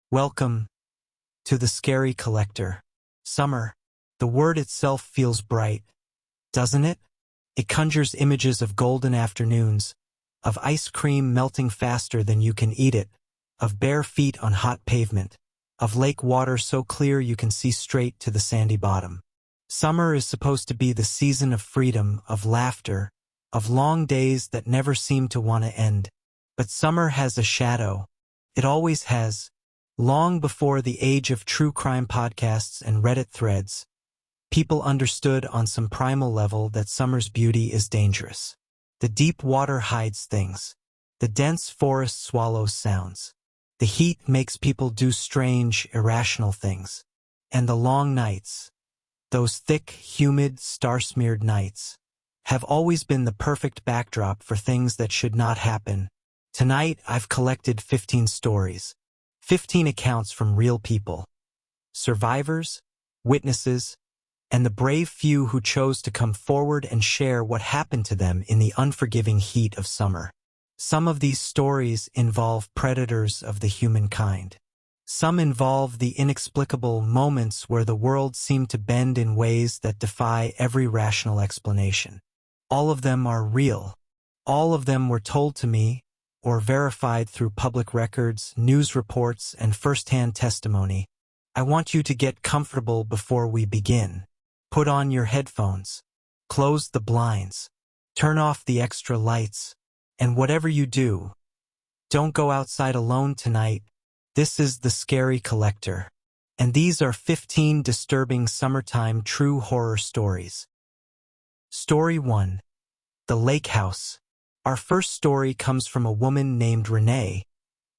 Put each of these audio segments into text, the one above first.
Welcome to the Scary Collector. Summer. The word itself feels bright, doesn't it? It conjures images of golden afternoons, of ice cream melting faster than you can eat it, of bare feet on hot pavement, of lake water so clear you can see straight to the sandy bottom. Summer is supposed to be the season of freedom, of laughter, of long days that never seem to want to end. But summer has a shadow. It always has. Long before the age of true crime podcasts and Reddit threads, people understood on some primal level that summer's beauty is dangerous. The deep water hides things. The dense forest swallows sounds. The heat makes people do strange, irrational things. And the long nights, those thick, humid, star-smeared nights, have always been the perfect backdrop for things that should not happen. Tonight, I've collected 15 stories. 15 accounts from real people, survivors, witnesses, and the brave few who chose to come forward and share what happened to them in the unforgiving heat of summer. Some of these stories involve predators of the humankind. Some involve the inexplicable moments where the world seemed to bend in ways that defy every rational explanation. All of them are real. All of them were told to me, or verified through public records, news reports, and first-hand testimony. I want you to get comfortable before we begin. Put on your headphones, close the blinds, turn off the extra lights, and whatever you do, don't go outside alone tonight. This is the Scary Collector, and these are 15 disturbing summertime true horror stories. Story 1. The Lake House. Our first story comes from a woman named Renee,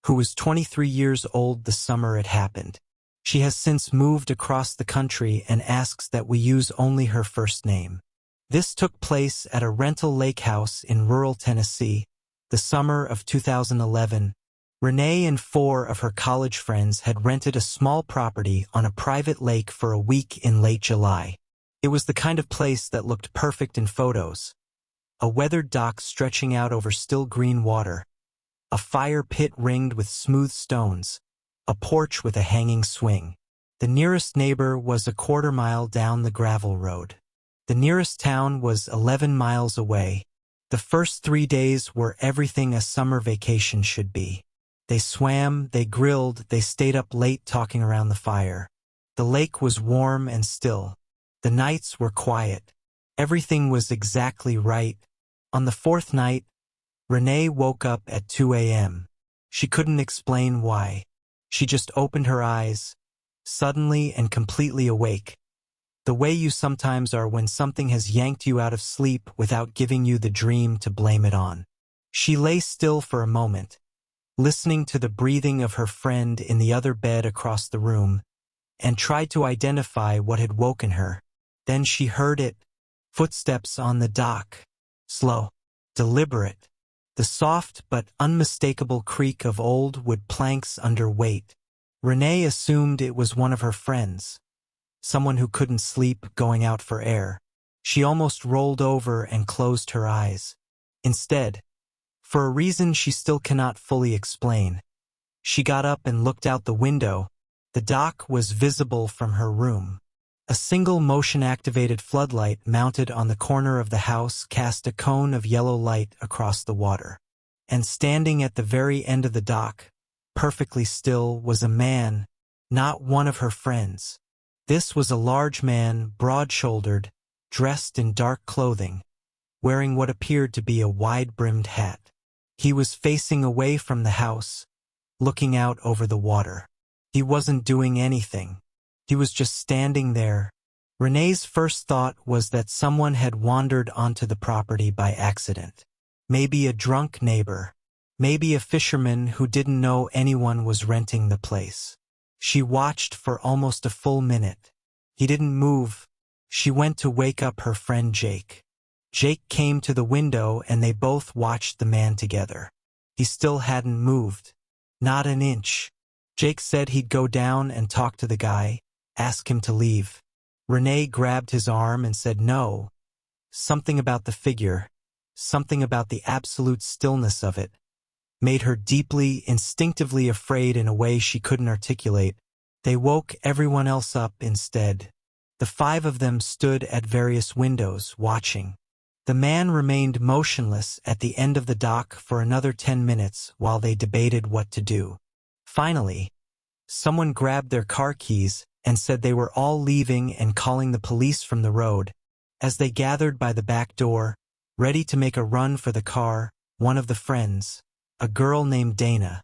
who was 23 years old the summer it happened. She has since moved across the country and asks that we use only her first name. This took place at a rental lake house in rural Tennessee, the summer of 2011. Renee and 4 of her college friends had rented a small property on a private lake for a week in late July. It was the kind of place that looked perfect in photos. A weathered dock stretching out over still green water, a fire pit ringed with smooth stones, a porch with a hanging swing. The nearest neighbor was a quarter-mile down the gravel road. The nearest town was 11 miles away. The first 3 days were everything a summer vacation should be. They swam, they grilled, they stayed up late talking around the fire. The lake was warm and still. The nights were quiet. Everything was exactly right. On the 4th night, Renee woke up at 2 a.m. She couldn't explain why. She just opened her eyes, suddenly and completely awake. The way you sometimes are when something has yanked you out of sleep without giving you the dream to blame it on. She lay still for a moment, listening to the breathing of her friend in the other bed across the room, and tried to identify what had woken her. Then she heard it, footsteps on the dock. Slow, deliberate, the soft but unmistakable creak of old wood planks under weight. Renee assumed it was one of her friends, someone who couldn't sleep going out for air. She almost rolled over and closed her eyes. Instead, for a reason she still cannot fully explain, she got up and looked out the window. The dock was visible from her room. A single motion-activated floodlight mounted on the corner of the house cast a cone of yellow light across the water. And standing at the very end of the dock, perfectly still, was a man, not one of her friends. This was a large man, broad-shouldered, dressed in dark clothing, wearing what appeared to be a wide-brimmed hat. He was facing away from the house, looking out over the water. He wasn't doing anything. He was just standing there. Renee's first thought was that someone had wandered onto the property by accident. Maybe a drunk neighbor. Maybe a fisherman who didn't know anyone was renting the place. She watched for almost a full minute. He didn't move. She went to wake up her friend Jake. Jake came to the window and they both watched the man together. He still hadn't moved. Not an inch. Jake said he'd go down and talk to the guy, ask him to leave. Renee grabbed his arm and said no. Something about the figure, something about the absolute stillness of it, made her deeply, instinctively afraid in a way she couldn't articulate. They woke everyone else up instead. The 5 of them stood at various windows, watching. The man remained motionless at the end of the dock for another 10 minutes while they debated what to do. Finally, someone grabbed their car keys and said they were all leaving and calling the police from the road. As they gathered by the back door, ready to make a run for the car, one of the friends, a girl named Dana,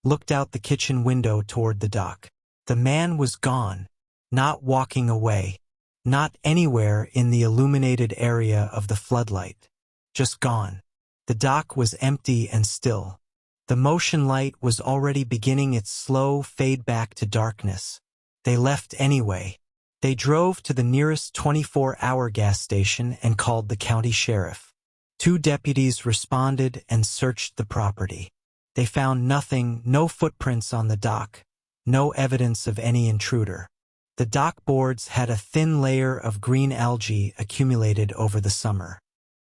looked out the kitchen window toward the dock. The man was gone, not walking away, not anywhere in the illuminated area of the floodlight. Just gone. The dock was empty and still. The motion light was already beginning its slow fade back to darkness. They left anyway. They drove to the nearest 24-hour gas station and called the county sheriff. 2 deputies responded and searched the property. They found nothing, no footprints on the dock, no evidence of any intruder. The dock boards had a thin layer of green algae accumulated over the summer.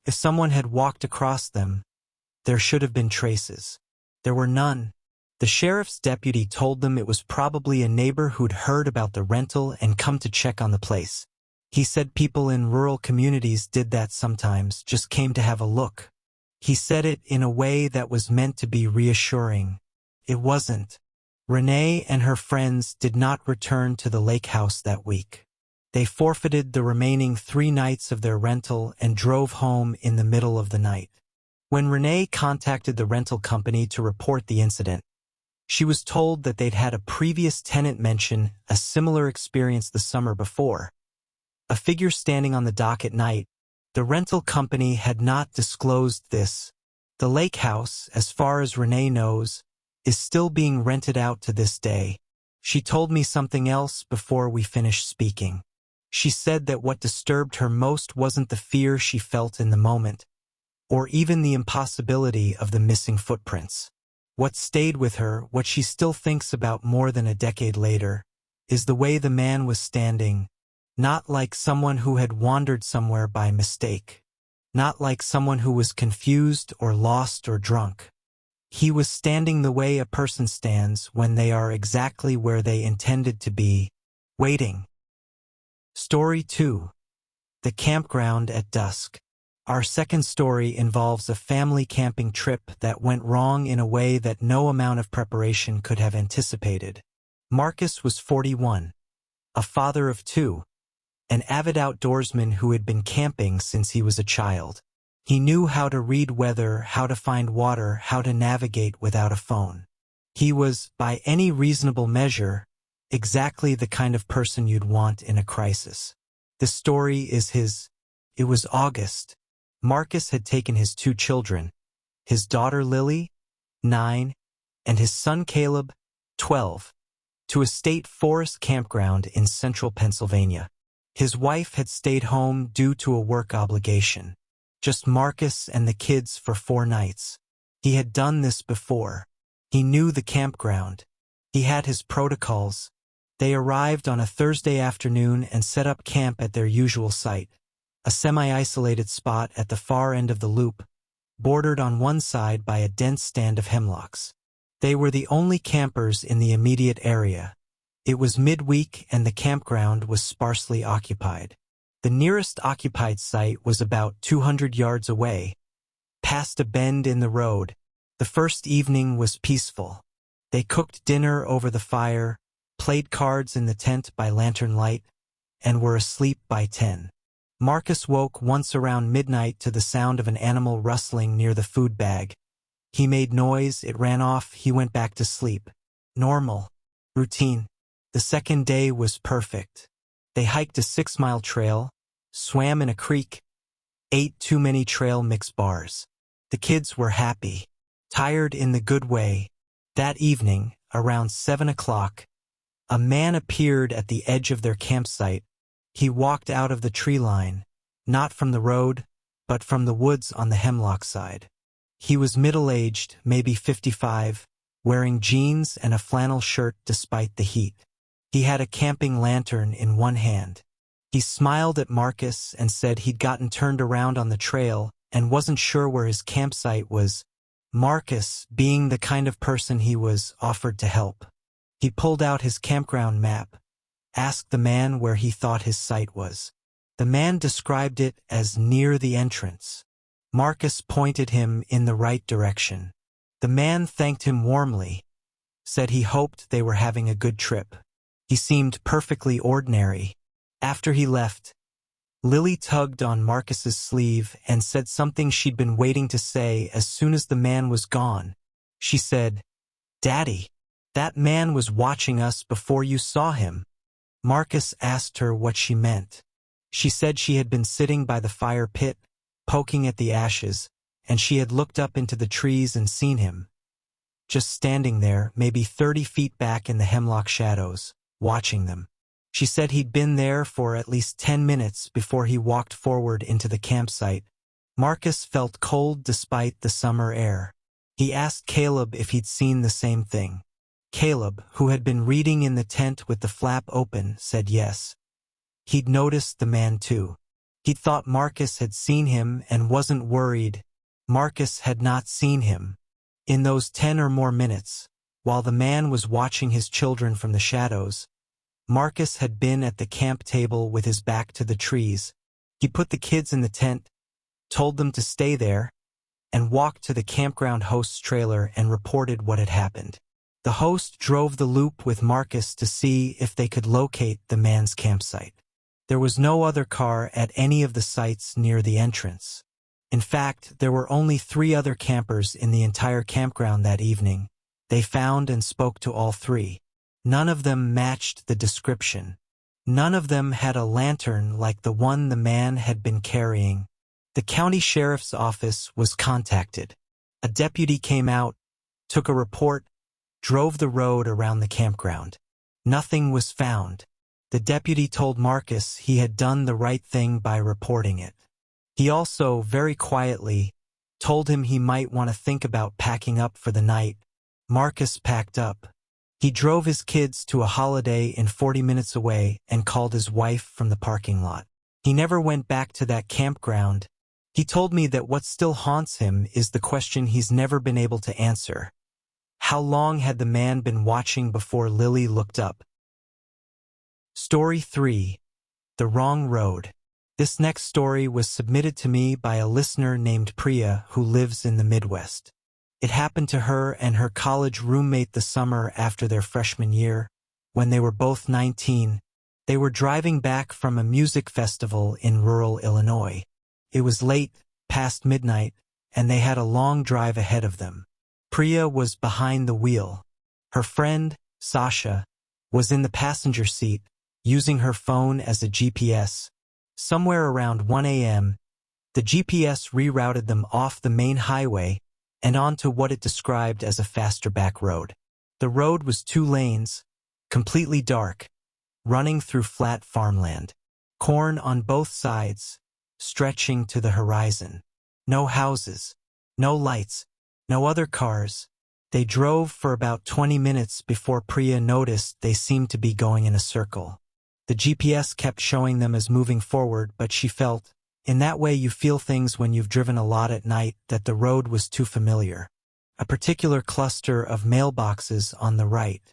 If someone had walked across them, there should have been traces. There were none. The sheriff's deputy told them it was probably a neighbor who'd heard about the rental and come to check on the place. He said people in rural communities did that sometimes, just came to have a look. He said it in a way that was meant to be reassuring. It wasn't. Renee and her friends did not return to the lake house that week. They forfeited the remaining 3 nights of their rental and drove home in the middle of the night. When Renee contacted the rental company to report the incident, she was told that they'd had a previous tenant mention a similar experience the summer before. A figure standing on the dock at night. The rental company had not disclosed this. The lake house, as far as Renee knows, is still being rented out to this day. She told me something else before we finished speaking. She said that what disturbed her most wasn't the fear she felt in the moment, or even the impossibility of the missing footprints. What stayed with her, what she still thinks about more than a decade later, is the way the man was standing, not like someone who had wandered somewhere by mistake, not like someone who was confused or lost or drunk. He was standing the way a person stands when they are exactly where they intended to be, waiting. Story 2. The Campground at Dusk. Our second story involves a family camping trip that went wrong in a way that no amount of preparation could have anticipated. Marcus was 41, a father of 2, an avid outdoorsman who had been camping since he was a child. He knew how to read weather, how to find water, how to navigate without a phone. He was, by any reasonable measure, exactly the kind of person you'd want in a crisis. The story is his. It was August. Marcus had taken his 2 children, his daughter Lily, 9, and his son Caleb, 12, to a state forest campground in central Pennsylvania. His wife had stayed home due to a work obligation. Just Marcus and the kids for 4 nights. He had done this before. He knew the campground. He had his protocols. They arrived on a Thursday afternoon and set up camp at their usual site, a semi-isolated spot at the far end of the loop, bordered on one side by a dense stand of hemlocks. They were the only campers in the immediate area. It was midweek and the campground was sparsely occupied. The nearest occupied site was about 200 yards away, past a bend in the road. The first evening was peaceful. They cooked dinner over the fire, played cards in the tent by lantern light, and were asleep by 10. Marcus woke once around midnight to the sound of an animal rustling near the food bag. He made noise, it ran off, he went back to sleep. Normal. Routine. The second day was perfect. They hiked a 6-mile trail, swam in a creek, ate too many trail mix bars. The kids were happy, tired in the good way. That evening, around 7 o'clock, a man appeared at the edge of their campsite. He walked out of the tree line, not from the road, but from the woods on the hemlock side. He was middle-aged, maybe 55, wearing jeans and a flannel shirt despite the heat. He had a camping lantern in one hand. He smiled at Marcus and said he'd gotten turned around on the trail and wasn't sure where his campsite was. Marcus, being the kind of person he was, offered to help. He pulled out his campground map, asked the man where he thought his site was. The man described it as near the entrance. Marcus pointed him in the right direction. The man thanked him warmly, said he hoped they were having a good trip. He seemed perfectly ordinary. After he left, Lily tugged on Marcus's sleeve and said something she'd been waiting to say as soon as the man was gone. She said, "Daddy, that man was watching us before you saw him." Marcus asked her what she meant. She said she had been sitting by the fire pit, poking at the ashes, and she had looked up into the trees and seen him, just standing there, maybe 30 feet back in the hemlock shadows, watching them. She said he'd been there for at least 10 minutes before he walked forward into the campsite. Marcus felt cold despite the summer air. He asked Caleb if he'd seen the same thing. Caleb, who had been reading in the tent with the flap open, said yes. He'd noticed the man too. He'd thought Marcus had seen him and wasn't worried. Marcus had not seen him. In those 10 or more minutes, while the man was watching his children from the shadows, Marcus had been at the camp table with his back to the trees. He put the kids in the tent, told them to stay there, and walked to the campground host's trailer and reported what had happened. The host drove the loop with Marcus to see if they could locate the man's campsite. There was no other car at any of the sites near the entrance. In fact, there were only 3 other campers in the entire campground that evening. They found and spoke to all 3. None of them matched the description. None of them had a lantern like the one the man had been carrying. The county sheriff's office was contacted. A deputy came out, took a report, drove the road around the campground. Nothing was found. The deputy told Marcus he had done the right thing by reporting it. He also, very quietly, told him he might want to think about packing up for the night. Marcus packed up. He drove his kids to a Holiday Inn 40 minutes away and called his wife from the parking lot. He never went back to that campground. He told me that what still haunts him is the question he's never been able to answer. How long had the man been watching before Lily looked up? Story 3. The Wrong Road. This next story was submitted to me by a listener named Priya who lives in the Midwest. It happened to her and her college roommate the summer after their freshman year, when they were both 19. They were driving back from a music festival in rural Illinois. It was late, past midnight, and they had a long drive ahead of them. Priya was behind the wheel. Her friend, Sasha, was in the passenger seat, using her phone as a GPS. Somewhere around 1 a.m., the GPS rerouted them off the main highway and onto what it described as a faster back road. The road was 2 lanes, completely dark, running through flat farmland. Corn on both sides, stretching to the horizon. No houses, no lights, no other cars. They drove for about 20 minutes before Priya noticed they seemed to be going in a circle. The GPS kept showing them as moving forward, but she felt, in that way you feel things when you've driven a lot at night, that the road was too familiar. A particular cluster of mailboxes on the right.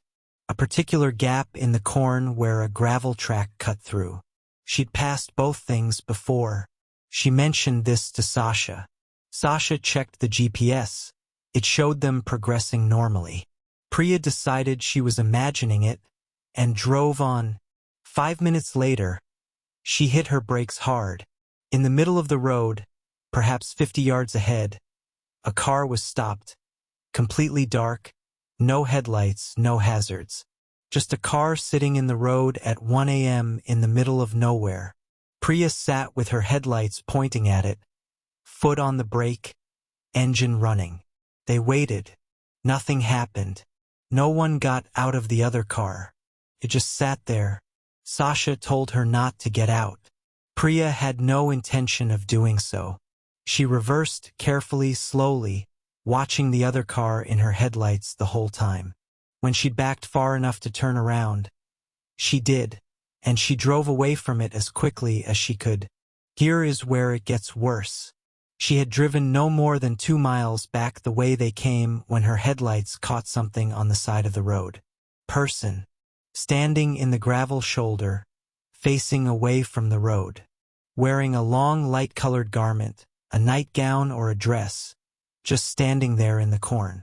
A particular gap in the corn where a gravel track cut through. She'd passed both things before. She mentioned this to Sasha. Sasha checked the GPS. It showed them progressing normally. Priya decided she was imagining it and drove on. 5 minutes later, she hit her brakes hard. In the middle of the road, perhaps 50 yards ahead, a car was stopped. Completely dark, no headlights, no hazards. Just a car sitting in the road at 1 a.m. in the middle of nowhere. Priya sat with her headlights pointing at it, foot on the brake, engine running. They waited. Nothing happened. No one got out of the other car. It just sat there. Sasha told her not to get out. Priya had no intention of doing so. She reversed carefully, slowly, watching the other car in her headlights the whole time. When she'd backed far enough to turn around, she did, and she drove away from it as quickly as she could. Here is where it gets worse. She had driven no more than 2 miles back the way they came when her headlights caught something on the side of the road. Person. Standing in the gravel shoulder, facing away from the road. Wearing a long light-colored garment, a nightgown or a dress, just standing there in the corn.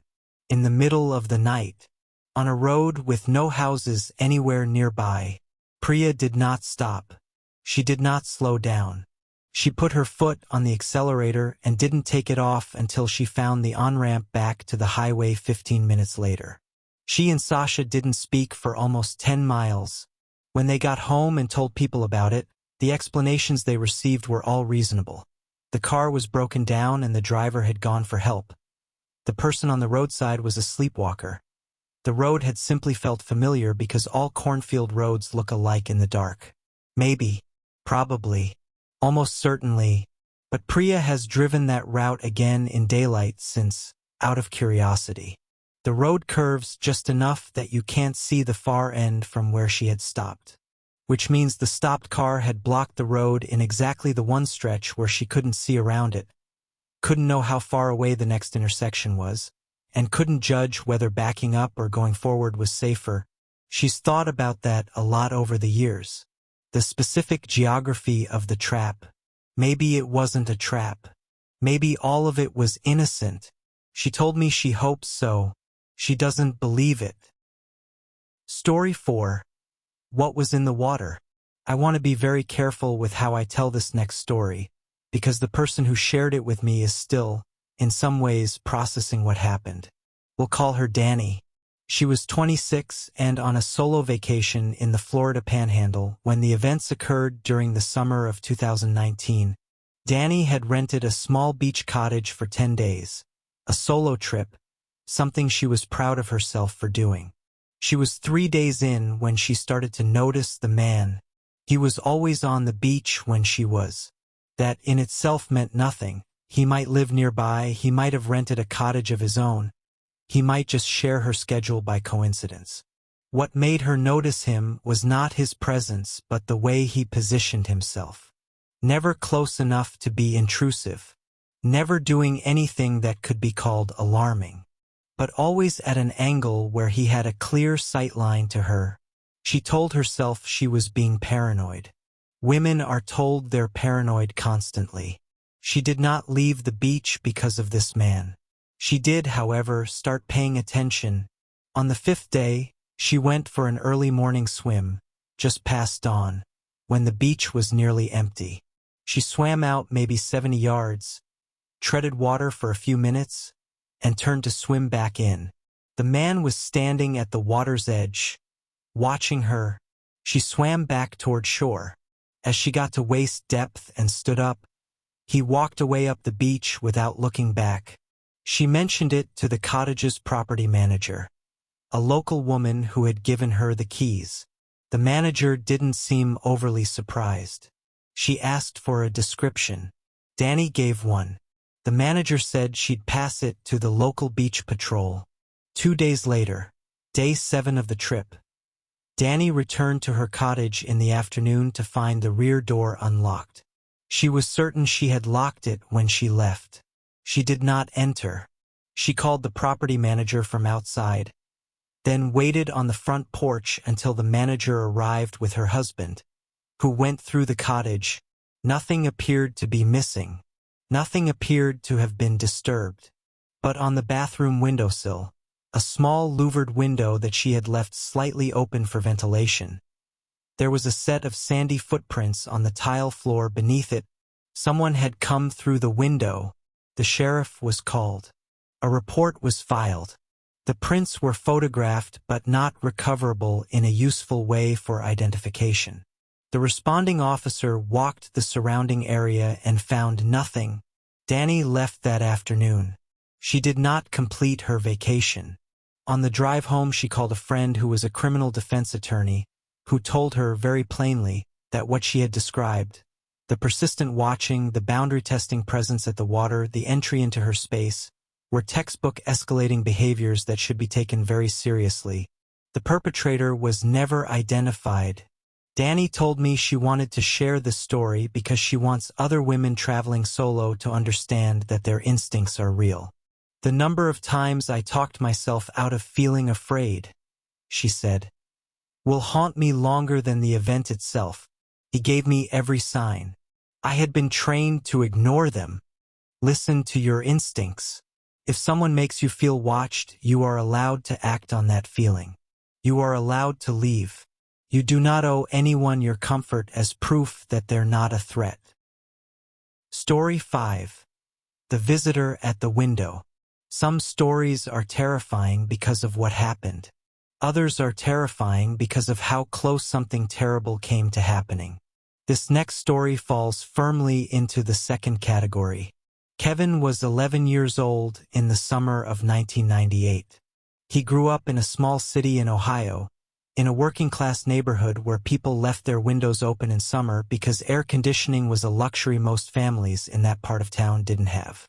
In the middle of the night. On a road with no houses anywhere nearby. Priya did not stop. She did not slow down. She put her foot on the accelerator and didn't take it off until she found the on-ramp back to the highway 15 minutes later. She and Sasha didn't speak for almost 10 miles. When they got home and told people about it, the explanations they received were all reasonable. The car was broken down and the driver had gone for help. The person on the roadside was a sleepwalker. The road had simply felt familiar because all cornfield roads look alike in the dark. Maybe. Probably. Almost certainly. But Priya has driven that route again in daylight since, out of curiosity. The road curves just enough that you can't see the far end from where she had stopped. Which means the stopped car had blocked the road in exactly the one stretch where she couldn't see around it, couldn't know how far away the next intersection was, and couldn't judge whether backing up or going forward was safer. She's thought about that a lot over the years. The specific geography of the trap. Maybe it wasn't a trap. Maybe all of it was innocent. She told me she hopes so. She doesn't believe it. Story 4. What was in the water? I want to be very careful with how I tell this next story, because the person who shared it with me is still, in some ways, processing what happened. We'll call her Danny. She was 26 and on a solo vacation in the Florida Panhandle when the events occurred during the summer of 2019. Danny had rented a small beach cottage for 10 days. A solo trip, something she was proud of herself for doing. She was 3 days in when she started to notice the man. He was always on the beach when she was. That in itself meant nothing. He might live nearby, he might have rented a cottage of his own. He might just share her schedule by coincidence. What made her notice him was not his presence but the way he positioned himself. Never close enough to be intrusive. Never doing anything that could be called alarming. But always at an angle where he had a clear sight line to her. She told herself she was being paranoid. Women are told they're paranoid constantly. She did not leave the beach because of this man. She did, however, start paying attention. On the 5th day, she went for an early morning swim, just past dawn, when the beach was nearly empty. She swam out maybe 70 yards, treaded water for a few minutes, and turned to swim back in. The man was standing at the water's edge, watching her. She swam back toward shore. As she got to waist depth and stood up, he walked away up the beach without looking back. She mentioned it to the cottage's property manager, a local woman who had given her the keys. The manager didn't seem overly surprised. She asked for a description. Danny gave one. The manager said she'd pass it to the local beach patrol. 2 days later, day 7 of the trip, Danny returned to her cottage in the afternoon to find the rear door unlocked. She was certain she had locked it when she left. She did not enter. She called the property manager from outside, then waited on the front porch until the manager arrived with her husband, who went through the cottage. Nothing appeared to be missing. Nothing appeared to have been disturbed. But on the bathroom windowsill, a small louvered window that she had left slightly open for ventilation, there was a set of sandy footprints on the tile floor beneath it. Someone had come through the window. The sheriff was called. A report was filed. The prints were photographed but not recoverable in a useful way for identification. The responding officer walked the surrounding area and found nothing. Danny left that afternoon. She did not complete her vacation. On the drive home, she called a friend who was a criminal defense attorney, who told her very plainly that what she had described, the persistent watching, the boundary-testing presence at the water, the entry into her space, were textbook escalating behaviors that should be taken very seriously. The perpetrator was never identified. Danny told me she wanted to share this story because she wants other women traveling solo to understand that their instincts are real. The number of times I talked myself out of feeling afraid, she said, will haunt me longer than the event itself. He gave me every sign. I had been trained to ignore them. Listen to your instincts. If someone makes you feel watched, you are allowed to act on that feeling. You are allowed to leave. You do not owe anyone your comfort as proof that they're not a threat. Story 5. The Visitor at the Window. Some stories are terrifying because of what happened. Others are terrifying because of how close something terrible came to happening. This next story falls firmly into the second category. Kevin was 11 years old in the summer of 1998. He grew up in a small city in Ohio, in a working-class neighborhood where people left their windows open in summer because air conditioning was a luxury most families in that part of town didn't have.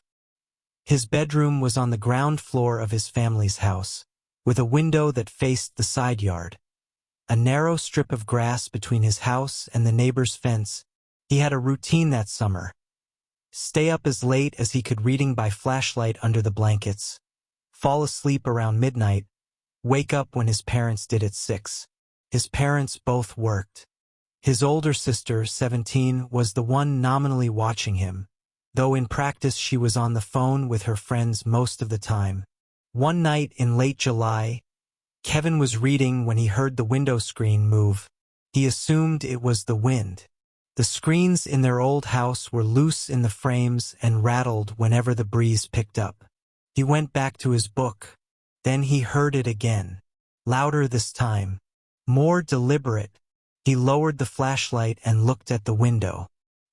His bedroom was on the ground floor of his family's house, with a window that faced the side yard. A narrow strip of grass between his house and the neighbor's fence. He had a routine that summer. Stay up as late as he could reading by flashlight under the blankets, fall asleep around midnight, wake up when his parents did at 6. His parents both worked. His older sister, 17, was the one nominally watching him, though in practice she was on the phone with her friends most of the time. One night in late July, Kevin was reading when he heard the window screen move. He assumed it was the wind. The screens in their old house were loose in the frames and rattled whenever the breeze picked up. He went back to his book. Then he heard it again. Louder this time. More deliberate. He lowered the flashlight and looked at the window.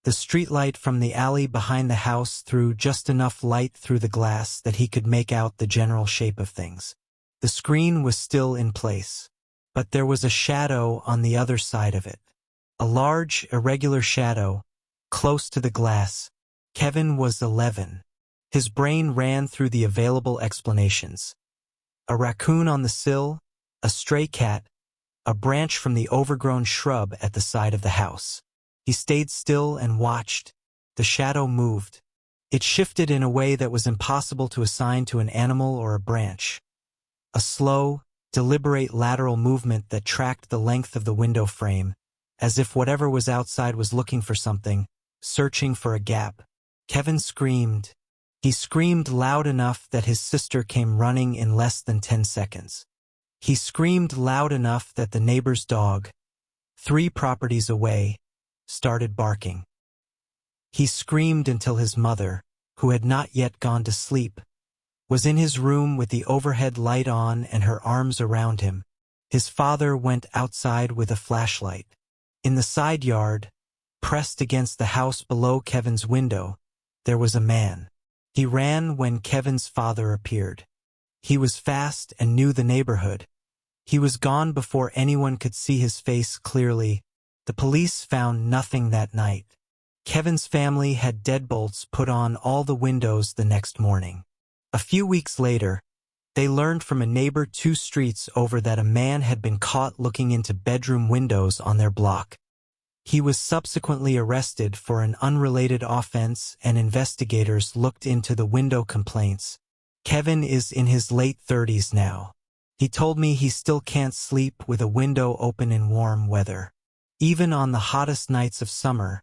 The streetlight from the alley behind the house threw just enough light through the glass that he could make out the general shape of things. The screen was still in place, but there was a shadow on the other side of it. A large, irregular shadow, close to the glass. Kevin was 11. His brain ran through the available explanations. A raccoon on the sill, a stray cat, a branch from the overgrown shrub at the side of the house. He stayed still and watched. The shadow moved. It shifted in a way that was impossible to assign to an animal or a branch. A slow, deliberate lateral movement that tracked the length of the window frame, as if whatever was outside was looking for something, searching for a gap. Kevin screamed. He screamed loud enough that his sister came running in less than 10 seconds. He screamed loud enough that the neighbor's dog, 3 properties away, started barking. He screamed until his mother, who had not yet gone to sleep, was in his room with the overhead light on and her arms around him. His father went outside with a flashlight. In the side yard, pressed against the house below Kevin's window, there was a man. He ran when Kevin's father appeared. He was fast and knew the neighborhood. He was gone before anyone could see his face clearly. The police found nothing that night. Kevin's family had deadbolts put on all the windows the next morning. A few weeks later, they learned from a neighbor 2 streets over that a man had been caught looking into bedroom windows on their block. He was subsequently arrested for an unrelated offense and investigators looked into the window complaints. Kevin is in his late 30s now. He told me he still can't sleep with a window open in warm weather. Even on the hottest nights of summer,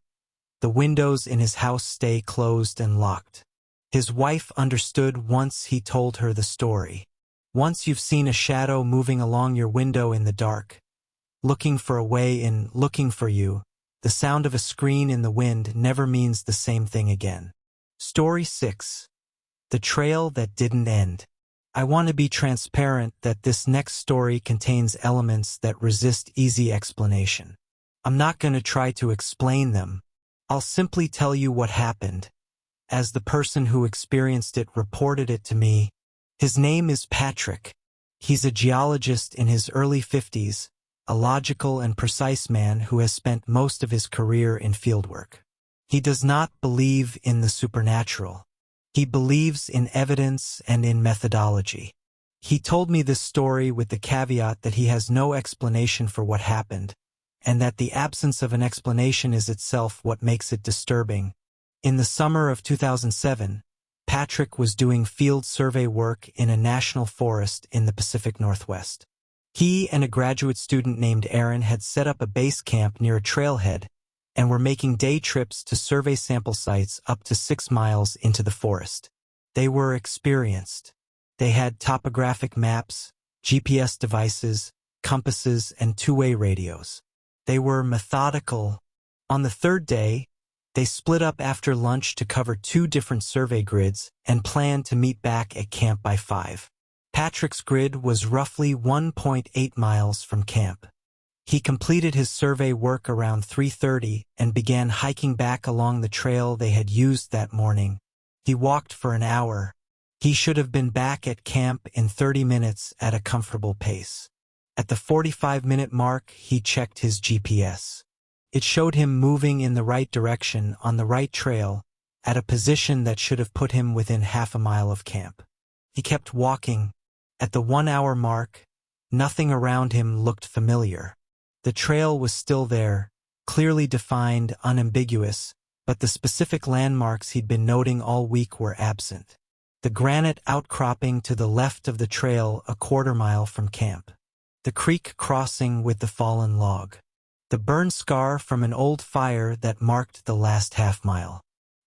the windows in his house stay closed and locked. His wife understood once he told her the story. Once you've seen a shadow moving along your window in the dark, looking for a way in, looking for you, the sound of a screen in the wind never means the same thing again. Story 6. The Trail That Didn't End. I want to be transparent that this next story contains elements that resist easy explanation. I'm not going to try to explain them. I'll simply tell you what happened, as the person who experienced it reported it to me. His name is Patrick. He's a geologist in his early 50s, a logical and precise man who has spent most of his career in fieldwork. He does not believe in the supernatural. He believes in evidence and in methodology. He told me this story with the caveat that he has no explanation for what happened, and that the absence of an explanation is itself what makes it disturbing. In the summer of 2007, Patrick was doing field survey work in a national forest in the Pacific Northwest. He and a graduate student named Aaron had set up a base camp near a trailhead and were making day trips to survey sample sites up to 6 miles into the forest. They were experienced. They had topographic maps, GPS devices, compasses, and two-way radios. They were methodical. On the third day, they split up after lunch to cover 2 different survey grids and planned to meet back at camp by 5. Patrick's grid was roughly 1.8 miles from camp. He completed his survey work around 3:30 and began hiking back along the trail they had used that morning. He walked for an hour. He should have been back at camp in 30 minutes at a comfortable pace. At the 45-minute mark, he checked his GPS. It showed him moving in the right direction on the right trail at a position that should have put him within half a mile of camp. He kept walking. At the 1-hour mark, nothing around him looked familiar. The trail was still there, clearly defined, unambiguous, but the specific landmarks he'd been noting all week were absent. The granite outcropping to the left of the trail a quarter-mile from camp. The creek crossing with the fallen log. The burn scar from an old fire that marked the last half-mile.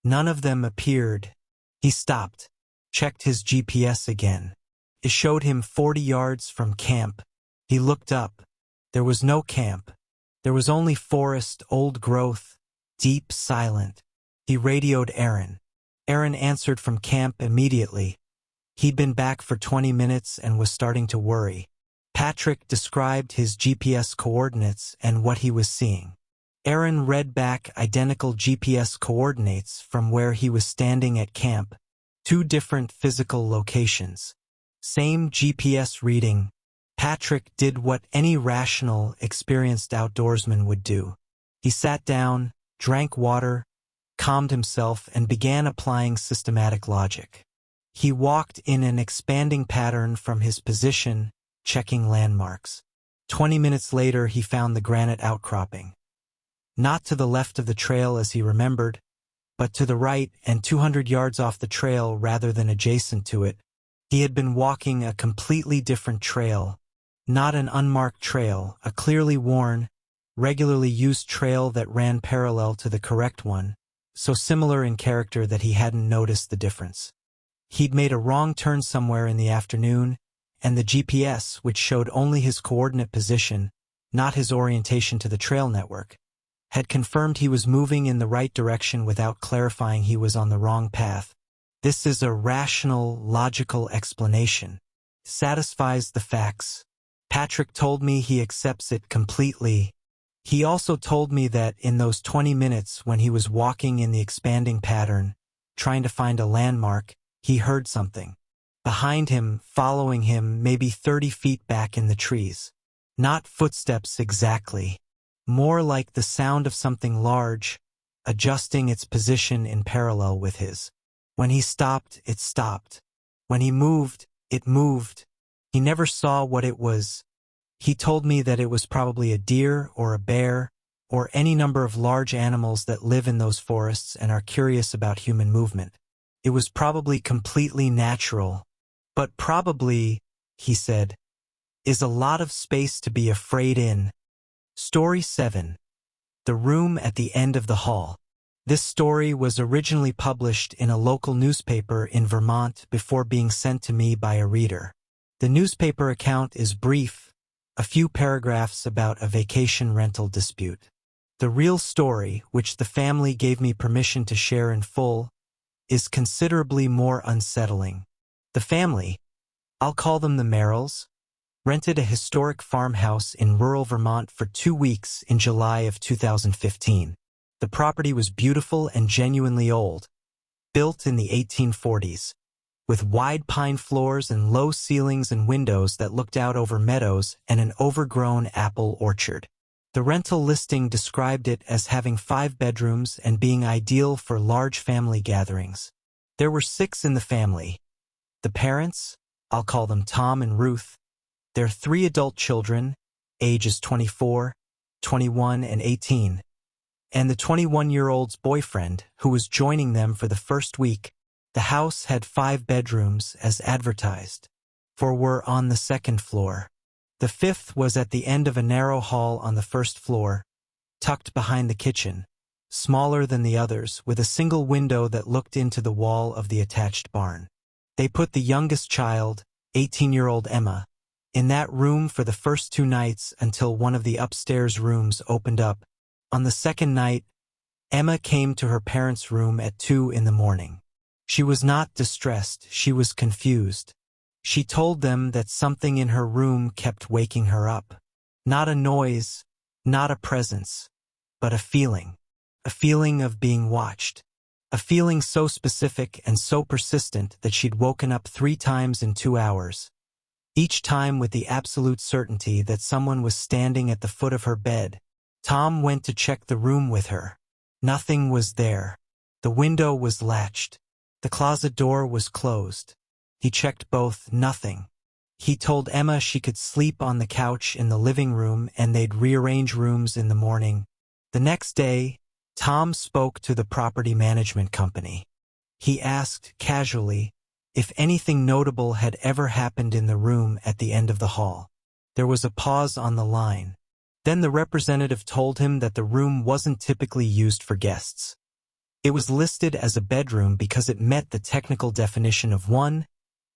None of them appeared. He stopped, checked his GPS again. It showed him 40 yards from camp. He looked up. There was no camp. There was only forest, old growth, deep, silent. He radioed Aaron. Aaron answered from camp immediately. He'd been back for 20 minutes and was starting to worry. Patrick described his GPS coordinates and what he was seeing. Aaron read back identical GPS coordinates from where he was standing at camp. 2 different physical locations. Same GPS reading. Patrick did what any rational, experienced outdoorsman would do. He sat down, drank water, calmed himself, and began applying systematic logic. He walked in an expanding pattern from his position, checking landmarks. 20 minutes later, he found the granite outcropping. Not to the left of the trail as he remembered, but to the right and 200 yards off the trail rather than adjacent to it. He had been walking a completely different trail. Not an unmarked trail, a clearly worn, regularly used trail that ran parallel to the correct one, so similar in character that he hadn't noticed the difference. He'd made a wrong turn somewhere in the afternoon, and the GPS, which showed only his coordinate position, not his orientation to the trail network, had confirmed he was moving in the right direction without clarifying he was on the wrong path. This is a rational, logical explanation. Satisfies the facts. Patrick told me he accepts it completely. He also told me that in those 20 minutes when he was walking in the expanding pattern, trying to find a landmark, he heard something. Behind him, following him, maybe 30 feet back in the trees. Not footsteps exactly. More like the sound of something large, adjusting its position in parallel with his. When he stopped, it stopped. When he moved, it moved. He never saw what it was. He told me that it was probably a deer or a bear or any number of large animals that live in those forests and are curious about human movement. It was probably completely natural. But probably, he said, is a lot of space to be afraid in. Story 7. The Room at the End of the Hall. This story was originally published in a local newspaper in Vermont before being sent to me by a reader. The newspaper account is brief, a few paragraphs about a vacation rental dispute. The real story, which the family gave me permission to share in full, is considerably more unsettling. The family, I'll call them the Merrills, rented a historic farmhouse in rural Vermont for 2 weeks in July of 2015. The property was beautiful and genuinely old, built in the 1840s. With wide pine floors and low ceilings and windows that looked out over meadows and an overgrown apple orchard. The rental listing described it as having 5 bedrooms and being ideal for large family gatherings. There were 6 in the family. The parents, I'll call them Tom and Ruth, their 3 adult children, ages 24, 21 and 18, and the 21-year-old's boyfriend, who was joining them for the first week. The house had 5 bedrooms, as advertised. 4 were on the second floor. The 5th was at the end of a narrow hall on the first floor, tucked behind the kitchen, smaller than the others, with a single window that looked into the wall of the attached barn. They put the youngest child, 18-year-old Emma, in that room for the first 2 nights until one of the upstairs rooms opened up. On the second night, Emma came to her parents' room at 2 in the morning. She was not distressed, she was confused. She told them that something in her room kept waking her up. Not a noise, not a presence, but a feeling of being watched. A feeling so specific and so persistent that she'd woken up 3 times in 2 hours. Each time with the absolute certainty that someone was standing at the foot of her bed. Tom went to check the room with her. Nothing was there. The window was latched. The closet door was closed. He checked both, nothing. He told Emma she could sleep on the couch in the living room and they'd rearrange rooms in the morning. The next day, Tom spoke to the property management company. He asked casually if anything notable had ever happened in the room at the end of the hall. There was a pause on the line. Then the representative told him that the room wasn't typically used for guests. It was listed as a bedroom because it met the technical definition of one,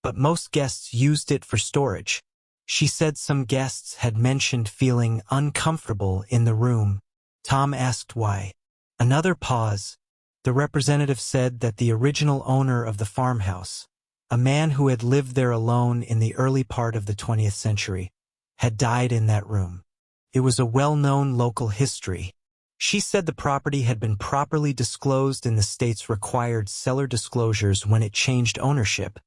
but most guests used it for storage. She said some guests had mentioned feeling uncomfortable in the room. Tom asked why. Another pause. The representative said that the original owner of the farmhouse, a man who had lived there alone in the early part of the 20th century, had died in that room. It was a well-known local history. She said the property had been properly disclosed in the state's required seller disclosures when it changed ownership,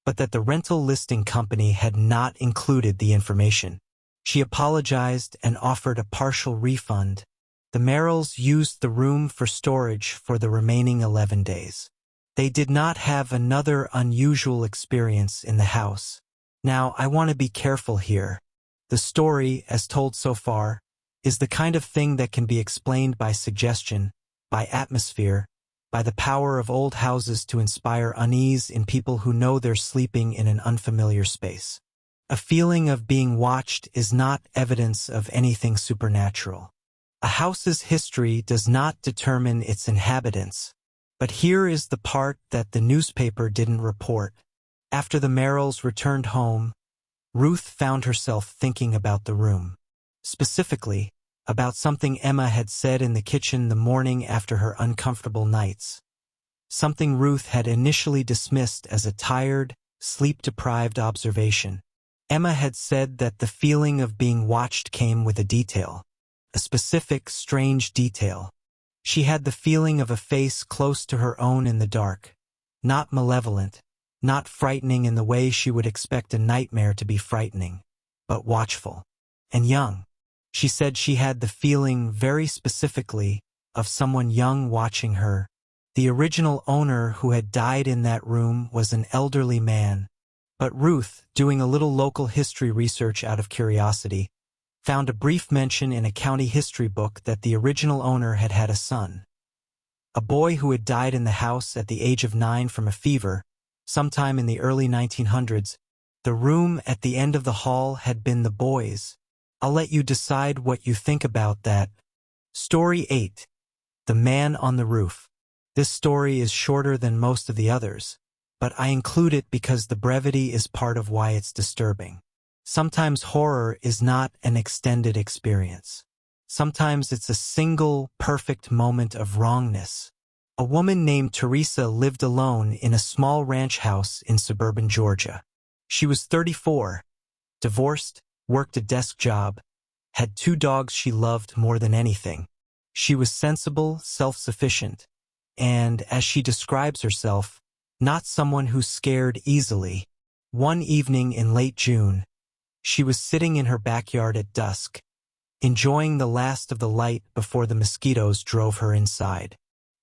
but that the rental listing company had not included the information. She apologized and offered a partial refund. The Merrills used the room for storage for the remaining 11 days. They did not have another unusual experience in the house. Now, I want to be careful here. The story, as told so far, is the kind of thing that can be explained by suggestion, by atmosphere, by the power of old houses to inspire unease in people who know they're sleeping in an unfamiliar space. A feeling of being watched is not evidence of anything supernatural. A house's history does not determine its inhabitants. But here is the part that the newspaper didn't report. After the Merrills returned home, Ruth found herself thinking about the room. Specifically, about something Emma had said in the kitchen the morning after her uncomfortable nights. Something Ruth had initially dismissed as a tired, sleep-deprived observation. Emma had said that the feeling of being watched came with a detail, a specific, strange detail. She had the feeling of a face close to her own in the dark, not malevolent, not frightening in the way she would expect a nightmare to be frightening, but watchful and young. She said she had the feeling very specifically of someone young watching her. The original owner who had died in that room was an elderly man, but Ruth, doing a little local history research out of curiosity, found a brief mention in a county history book that the original owner had had a son, a boy who had died in the house at the age of 9 from a fever, sometime in the early 1900s. The room at the end of the hall had been the boy's. I'll let you decide what you think about that. Story 8. The Man on the Roof. This story is shorter than most of the others, but I include it because the brevity is part of why it's disturbing. Sometimes horror is not an extended experience. Sometimes it's a single, perfect moment of wrongness. A woman named Teresa lived alone in a small ranch house in suburban Georgia. She was 34, divorced, worked a desk job, had 2 dogs she loved more than anything. She was sensible, self-sufficient, and, as she describes herself, not someone who's scared easily. One evening in late June, she was sitting in her backyard at dusk, enjoying the last of the light before the mosquitoes drove her inside.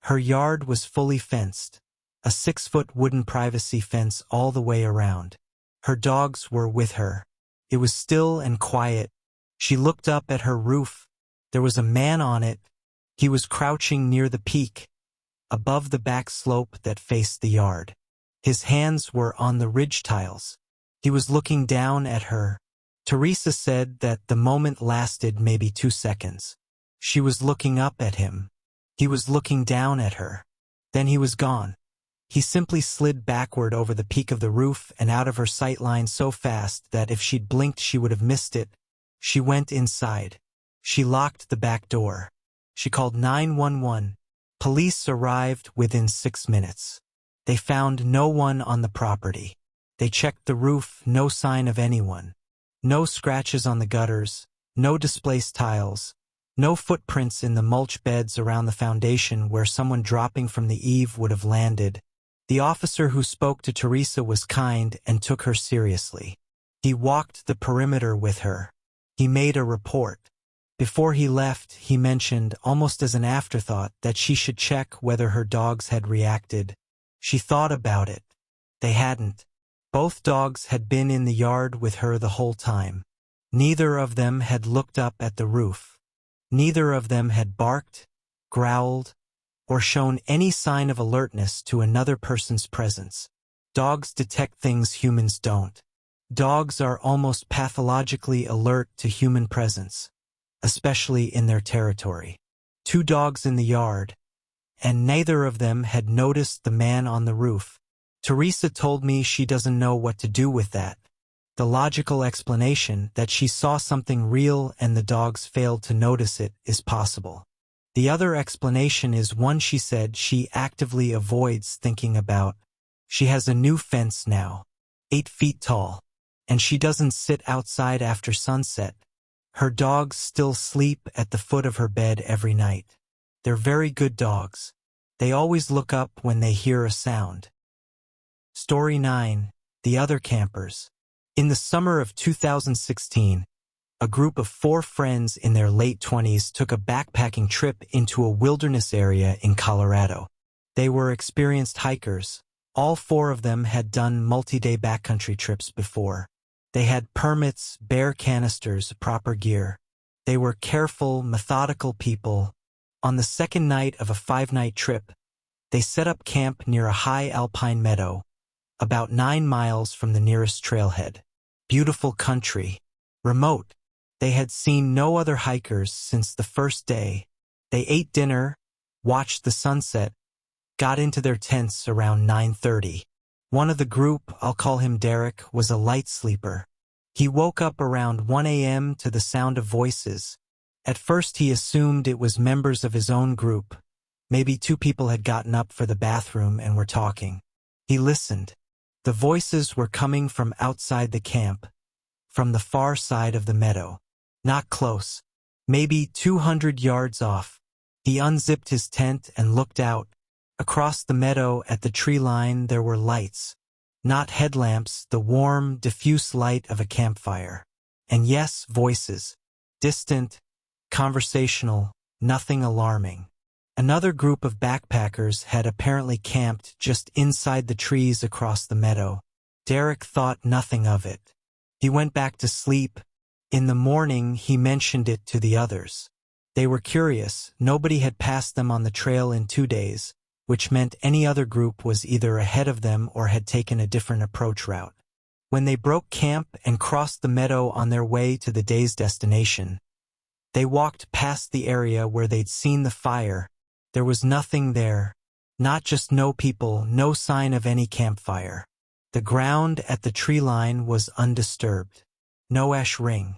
Her yard was fully fenced, a 6-foot wooden privacy fence all the way around. Her dogs were with her. It was still and quiet. She looked up at her roof, There was a man on it. He was crouching near the peak, above the back slope that faced the yard. His hands were on the ridge tiles. He was looking down at her. Teresa said that the moment lasted maybe 2 seconds. She was looking up at him. He was looking down at her. Then he was gone. He simply slid backward over the peak of the roof and out of her sight line so fast that if she'd blinked she would have missed it. She went inside. She locked the back door. She called 911. Police arrived within 6 minutes. They found no one on the property. They checked the roof, no sign of anyone. No scratches on the gutters, no displaced tiles, no footprints in the mulch beds around the foundation where someone dropping from the eave would have landed. The officer who spoke to Teresa was kind and took her seriously. He walked the perimeter with her. He made a report. Before he left, he mentioned, almost as an afterthought, that she should check whether her dogs had reacted. She thought about it. They hadn't. Both dogs had been in the yard with her the whole time. Neither of them had looked up at the roof. Neither of them had barked, growled, or shown any sign of alertness to another person's presence. Dogs detect things humans don't. Dogs are almost pathologically alert to human presence, especially in their territory. 2 dogs in the yard, and neither of them had noticed the man on the roof. Teresa told me she doesn't know what to do with that. The logical explanation that she saw something real and the dogs failed to notice it is possible. The other explanation is one she said she actively avoids thinking about. She has a new fence now, 8 feet tall, and she doesn't sit outside after sunset. Her dogs still sleep at the foot of her bed every night. They're very good dogs. They always look up when they hear a sound. Story 9. The Other Campers. In the summer of 2016, a group of 4 friends in their late 20s took a backpacking trip into a wilderness area in Colorado. They were experienced hikers. All 4 of them had done multi-day backcountry trips before. They had permits, bear canisters, proper gear. They were careful, methodical people. On the second night of a 5-night trip, they set up camp near a high alpine meadow, about 9 miles from the nearest trailhead. Beautiful country. Remote. They had seen no other hikers since the first day. They ate dinner, watched the sunset, got into their tents around 9:30. One of the group, I'll call him Derek, was a light sleeper. He woke up around 1 a.m. to the sound of voices. At first he assumed it was members of his own group. Maybe 2 people had gotten up for the bathroom and were talking. He listened. The voices were coming from outside the camp, from the far side of the meadow. Not close. Maybe 200 yards off. He unzipped his tent and looked out. Across the meadow at the tree line there were lights. Not headlamps, the warm, diffuse light of a campfire. And yes, voices. Distant, conversational, nothing alarming. Another group of backpackers had apparently camped just inside the trees across the meadow. Derek thought nothing of it. He went back to sleep. In the morning, he mentioned it to the others. They were curious. Nobody had passed them on the trail in 2 days, which meant any other group was either ahead of them or had taken a different approach route. When they broke camp and crossed the meadow on their way to the day's destination, they walked past the area where they'd seen the fire. There was nothing there. Not just no people, no sign of any campfire. The ground at the tree line was undisturbed. No ash ring.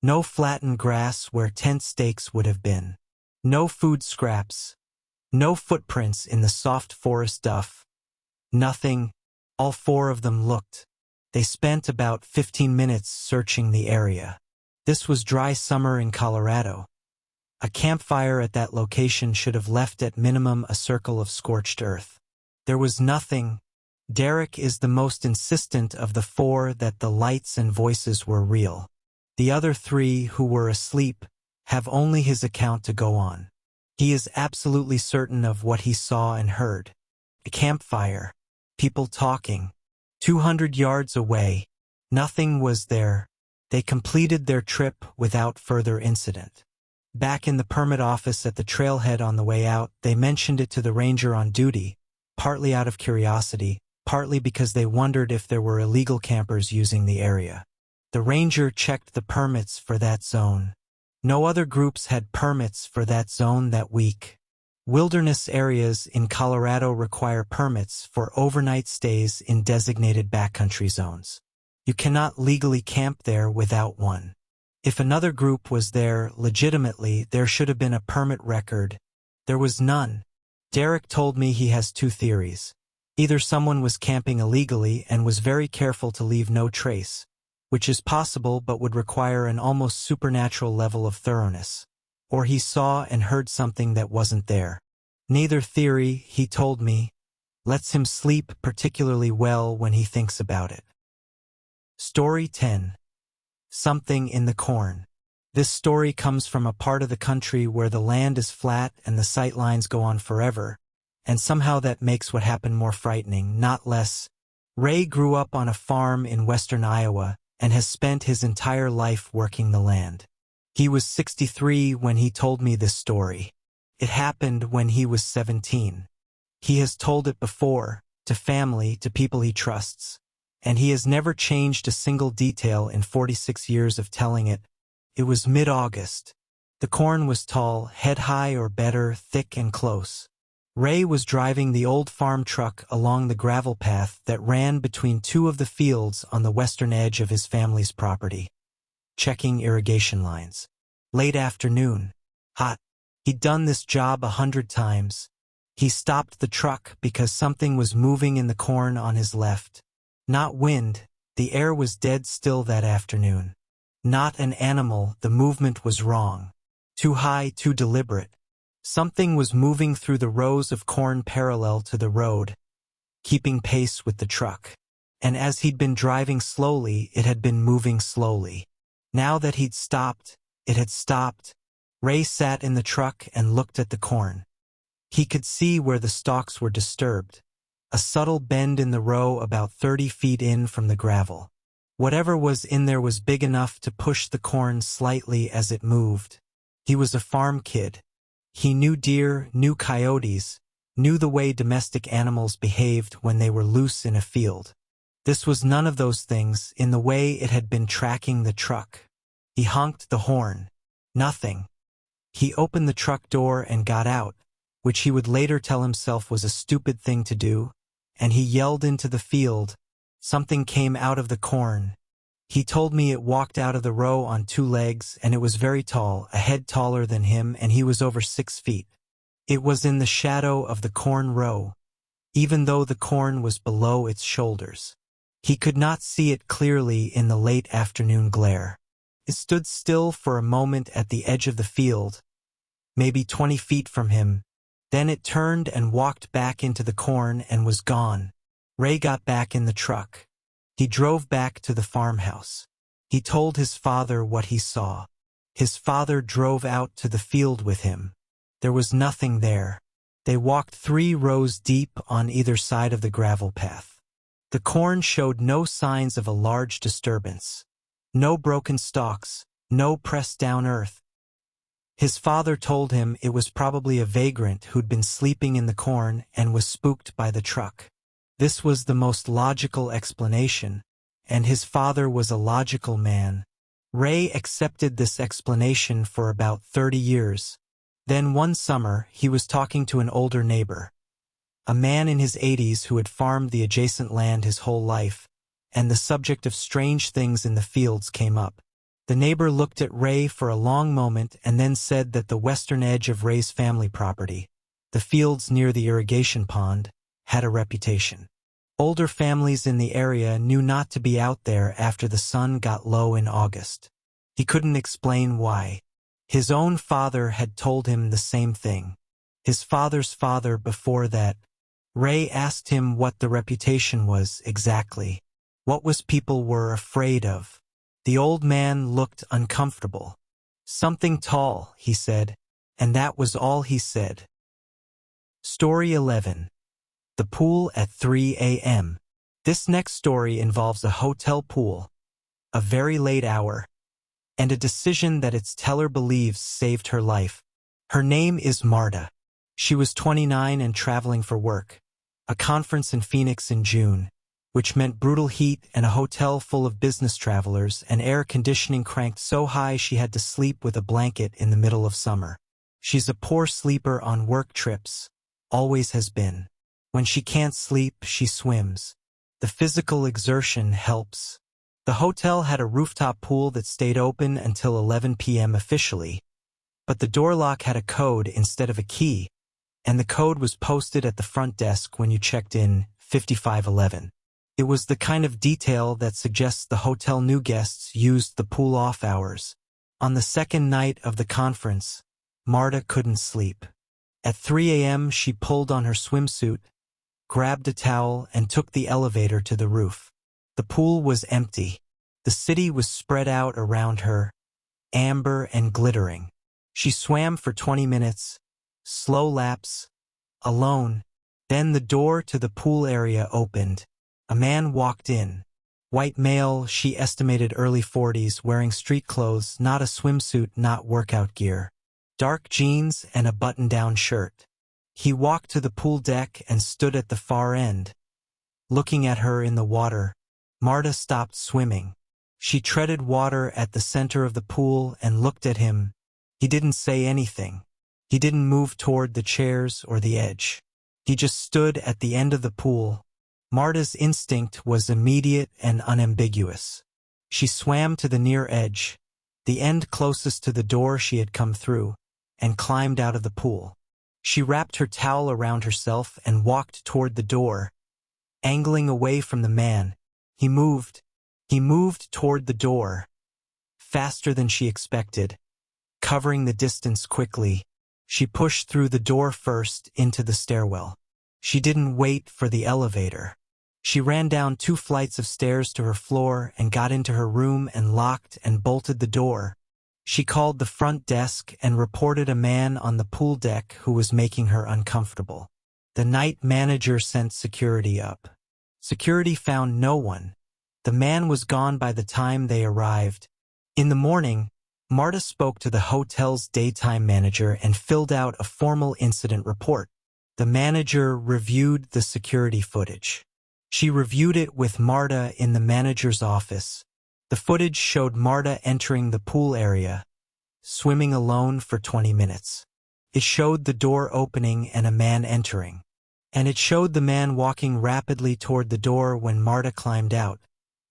No flattened grass where tent stakes would have been. No food scraps. No footprints in the soft forest duff. Nothing. All 4 of them looked. They spent about 15 minutes searching the area. This was dry summer in Colorado. A campfire at that location should have left at minimum a circle of scorched earth. There was nothing. Derek is the most insistent of the 4 that the lights and voices were real. The other 3, who were asleep, have only his account to go on. He is absolutely certain of what he saw and heard. A campfire. People talking. 200 yards away. Nothing was there. They completed their trip without further incident. Back in the permit office at the trailhead on the way out, they mentioned it to the ranger on duty, partly out of curiosity, partly because they wondered if there were illegal campers using the area. The ranger checked the permits for that zone. No other groups had permits for that zone that week. Wilderness areas in Colorado require permits for overnight stays in designated backcountry zones. You cannot legally camp there without one. If another group was there legitimately, there should have been a permit record. There was none. Derek told me he has two theories. Either someone was camping illegally and was very careful to leave no trace, which is possible but would require an almost supernatural level of thoroughness, or he saw and heard something that wasn't there. Neither theory, he told me, lets him sleep particularly well when he thinks about it. Story 10. Something in the corn. This story comes from a part of the country where the land is flat and the sight lines go on forever, and somehow that makes what happened more frightening, not less. Ray grew up on a farm in western Iowa and has spent his entire life working the land. He was 63 when he told me this story. It happened when he was 17. He has told it before, to family, to people he trusts, and he has never changed a single detail in 46 years of telling it. It was mid-August. The corn was tall, head-high or better, thick and close. Ray was driving the old farm truck along the gravel path that ran between two of the fields on the western edge of his family's property, checking irrigation lines. Late afternoon. Hot. He'd done this job 100 times. He stopped the truck because something was moving in the corn on his left. Not wind, the air was dead still that afternoon. Not an animal, the movement was wrong. Too high, too deliberate. Something was moving through the rows of corn parallel to the road, keeping pace with the truck. And as he'd been driving slowly, it had been moving slowly. Now that he'd stopped, it had stopped. Ray sat in the truck and looked at the corn. He could see where the stalks were disturbed, a subtle bend in the row about 30 feet in from the gravel. Whatever was in there was big enough to push the corn slightly as it moved. He was a farm kid. He knew deer, knew coyotes, knew the way domestic animals behaved when they were loose in a field. This was none of those things in the way it had been tracking the truck. He honked the horn. Nothing. He opened the truck door and got out, which he would later tell himself was a stupid thing to do, and he yelled into the field. Something came out of the corn. He told me it walked out of the row on two legs, and it was very tall, a head taller than him, and he was over 6 feet. It was in the shadow of the corn row, even though the corn was below its shoulders. He could not see it clearly in the late afternoon glare. It stood still for a moment at the edge of the field, maybe 20 feet from him. Then it turned and walked back into the corn and was gone. Ray got back in the truck. He drove back to the farmhouse. He told his father what he saw. His father drove out to the field with him. There was nothing there. They walked 3 rows deep on either side of the gravel path. The corn showed no signs of a large disturbance. No broken stalks, no pressed down earth. His father told him it was probably a vagrant who'd been sleeping in the corn and was spooked by the truck. This was the most logical explanation, and his father was a logical man. Ray accepted this explanation for about 30 years. Then one summer, he was talking to an older neighbor, a man in his 80s who had farmed the adjacent land his whole life, and the subject of strange things in the fields came up. The neighbor looked at Ray for a long moment and then said that the western edge of Ray's family property, the fields near the irrigation pond, had a reputation. Older families in the area knew not to be out there after the sun got low in August. He couldn't explain why. His own father had told him the same thing. His father's father before that. Ray asked him what the reputation was exactly. What was people were afraid of? The old man looked uncomfortable. Something tall, he said, and that was all he said. Story 11. The pool at 3 a.m. This next story involves a hotel pool. A very late hour. and a decision that its teller believes saved her life. Her name is Marta. She was 29 and traveling for work. A conference in Phoenix in June, which meant brutal heat and a hotel full of business travelers and air conditioning cranked so high she had to sleep with a blanket in the middle of summer. She's a poor sleeper on work trips, always has been. When she can't sleep, she swims. The physical exertion helps. The hotel had a rooftop pool that stayed open until 11 p.m. officially, but the door lock had a code instead of a key, and the code was posted at the front desk when you checked in, 5511. It was the kind of detail that suggests the hotel knew guests used the pool off hours. On the second night of the conference, Marta couldn't sleep. At 3 a.m. she pulled on her swimsuit, grabbed a towel, and took the elevator to the roof. The pool was empty. The city was spread out around her, amber and glittering. She swam for 20 minutes, slow laps, alone. Then the door to the pool area opened. A man walked in. White male, she estimated early 40s, wearing street clothes, not a swimsuit, not workout gear. Dark jeans and a button-down shirt. He walked to the pool deck and stood at the far end. Looking at her in the water, Marta stopped swimming. She treaded water at the center of the pool and looked at him. He didn't say anything. He didn't move toward the chairs or the edge. He just stood at the end of the pool. Marta's instinct was immediate and unambiguous. She swam to the near edge, the end closest to the door she had come through, and climbed out of the pool. She wrapped her towel around herself and walked toward the door, angling away from the man. He moved toward the door, faster than she expected, covering the distance quickly. She pushed through the door first into the stairwell. She didn't wait for the elevator. She ran down 2 flights of stairs to her floor and got into her room and locked and bolted the door. She called the front desk and reported a man on the pool deck who was making her uncomfortable. The night manager sent security up. Security found no one. The man was gone by the time they arrived. In the morning, Marta spoke to the hotel's daytime manager and filled out a formal incident report. The manager reviewed the security footage. She reviewed it with Marta in the manager's office. The footage showed Marta entering the pool area, swimming alone for 20 minutes. It showed the door opening and a man entering. And it showed the man walking rapidly toward the door when Marta climbed out,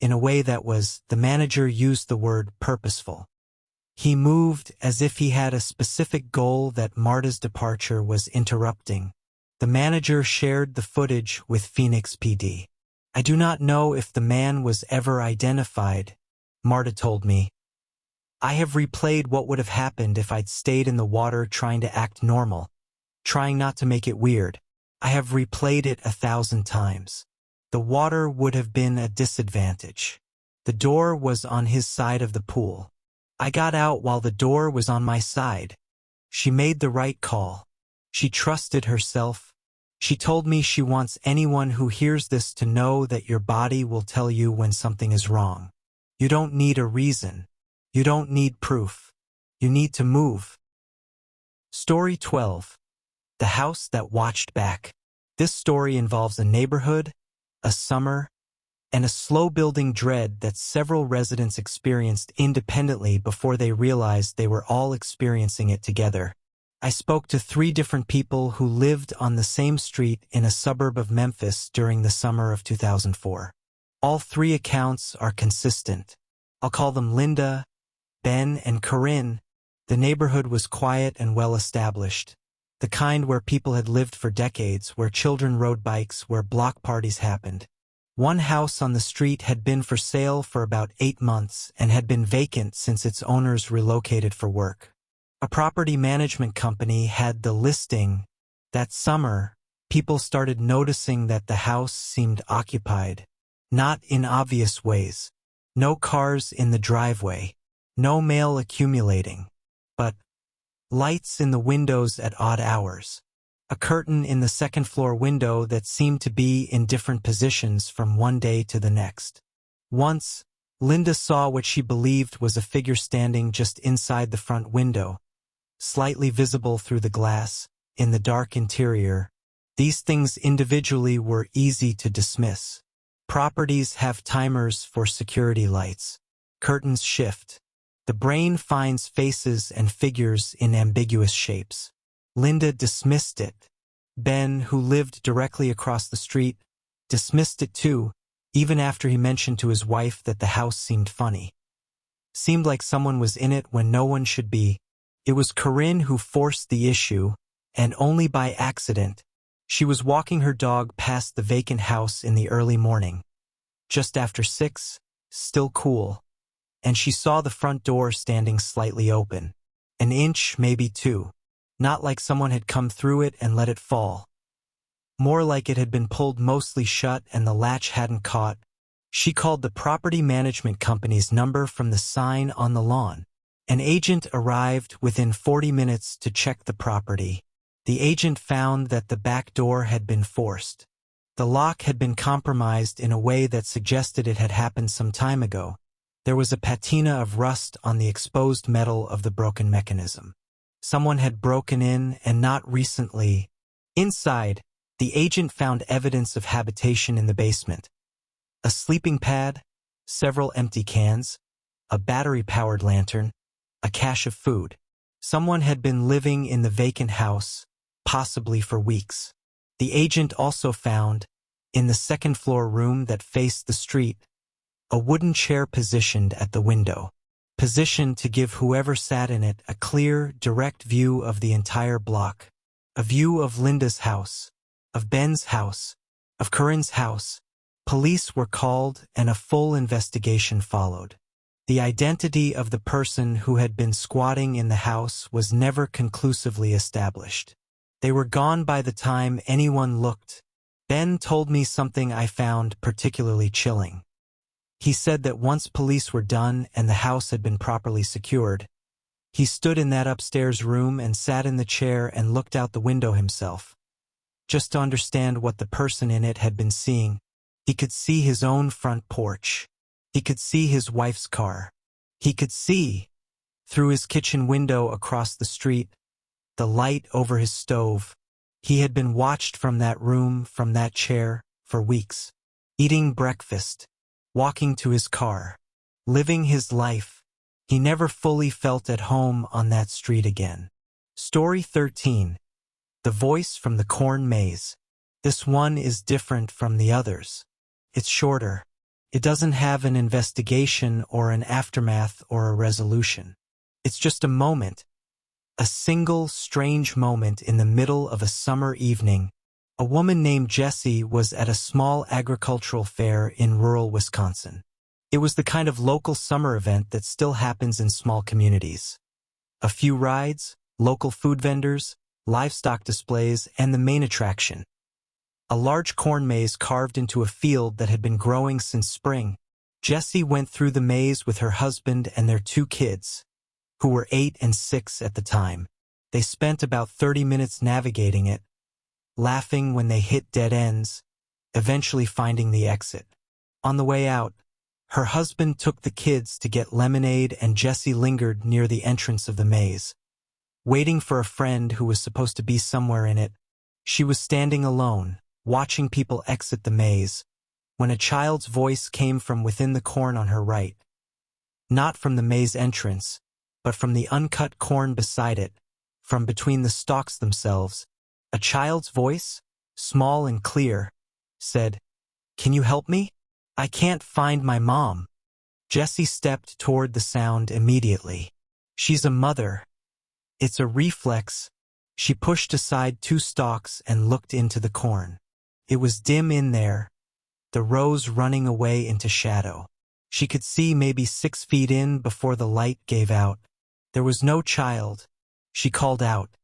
in a way that was, the manager used the word, purposeful. He moved as if he had a specific goal that Marta's departure was interrupting. The manager shared the footage with Phoenix PD. I do not know if the man was ever identified, Marta told me. I have replayed what would have happened if I'd stayed in the water trying to act normal, trying not to make it weird. I have replayed it 1,000 times. The water would have been a disadvantage. The door was on his side of the pool. I got out while the door was on my side. She made the right call. She trusted herself. She told me she wants anyone who hears this to know that your body will tell you when something is wrong. You don't need a reason. You don't need proof. You need to move. Story 12. The House That Watched Back. This story involves a neighborhood, a summer, and a slow-building dread that several residents experienced independently before they realized they were all experiencing it together. I spoke to 3 different people who lived on the same street in a suburb of Memphis during the summer of 2004. All 3 accounts are consistent. I'll call them Linda, Ben, and Corinne. The neighborhood was quiet and well-established. The kind where people had lived for decades, where children rode bikes, where block parties happened. One house on the street had been for sale for about 8 months and had been vacant since its owners relocated for work. A property management company had the listing. That summer, people started noticing that the house seemed occupied. Not in obvious ways. No cars in the driveway. No mail accumulating. But lights in the windows at odd hours. A curtain in the second-floor window that seemed to be in different positions from one day to the next. Once, Linda saw what she believed was a figure standing just inside the front window, slightly visible through the glass, in the dark interior. These things individually were easy to dismiss. Properties have timers for security lights. Curtains shift. The brain finds faces and figures in ambiguous shapes. Linda dismissed it. Ben, who lived directly across the street, dismissed it too, even after he mentioned to his wife that the house seemed funny. Seemed like someone was in it when no one should be. It was Corinne who forced the issue, and only by accident. She was walking her dog past the vacant house in the early morning, just after 6, still cool, and she saw the front door standing slightly open, an inch, maybe 2. Not like someone had come through it and let it fall. More like it had been pulled mostly shut and the latch hadn't caught. She called the property management company's number from the sign on the lawn. An agent arrived within 40 minutes to check the property. The agent found that the back door had been forced. The lock had been compromised in a way that suggested it had happened some time ago. There was a patina of rust on the exposed metal of the broken mechanism. Someone had broken in, and not recently. Inside, the agent found evidence of habitation in the basement. A sleeping pad, several empty cans, a battery-powered lantern, a cache of food. Someone had been living in the vacant house, possibly for weeks. The agent also found, in the second-floor room that faced the street, a wooden chair positioned at the window, positioned to give whoever sat in it a clear, direct view of the entire block, a view of Linda's house, of Ben's house, of Corinne's house. Police were called and a full investigation followed. The identity of the person who had been squatting in the house was never conclusively established. They were gone by the time anyone looked. Ben told me something I found particularly chilling. He said that once police were done and the house had been properly secured, he stood in that upstairs room and sat in the chair and looked out the window himself, just to understand what the person in it had been seeing. He could see his own front porch. He could see his wife's car. He could see, through his kitchen window across the street, the light over his stove. He had been watched from that room, from that chair, for weeks, eating breakfast, walking to his car, living his life. He never fully felt at home on that street again. Story 13. The Voice from the Corn Maze. This one is different from the others. It's shorter. It doesn't have an investigation or an aftermath or a resolution. It's just a moment. A single, strange moment in the middle of a summer evening. A woman named Jessie was at a small agricultural fair in rural Wisconsin. It was the kind of local summer event that still happens in small communities. A few rides, local food vendors, livestock displays, and the main attraction, a large corn maze carved into a field that had been growing since spring. Jessie went through the maze with her husband and their 2 kids, who were 8 and 6 at the time. They spent about 30 minutes navigating it, laughing when they hit dead ends, eventually finding the exit. On the way out, her husband took the kids to get lemonade and Jessie lingered near the entrance of the maze, waiting for a friend who was supposed to be somewhere in it. She was standing alone, watching people exit the maze, when a child's voice came from within the corn on her right. Not from the maze entrance, but from the uncut corn beside it, from between the stalks themselves. A child's voice, small and clear, said, "Can you help me? I can't find my mom." Jessie stepped toward the sound immediately. She's a mother. It's a reflex. She pushed aside 2 stalks and looked into the corn. It was dim in there, the rows running away into shadow. She could see maybe 6 feet in before the light gave out. There was no child. She called out,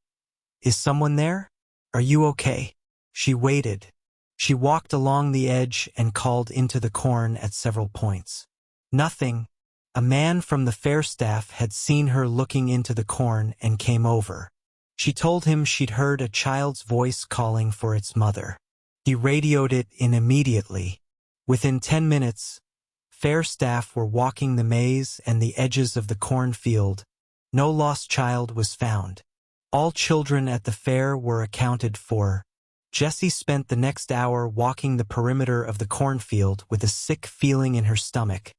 "Is someone there? Are you okay?" She waited. She walked along the edge and called into the corn at several points. Nothing. A man from the fair staff had seen her looking into the corn and came over. She told him she'd heard a child's voice calling for its mother. He radioed it in immediately. Within 10 minutes, fair staff were walking the maze and the edges of the cornfield. No lost child was found. All children at the fair were accounted for. Jessie spent the next hour walking the perimeter of the cornfield with a sick feeling in her stomach,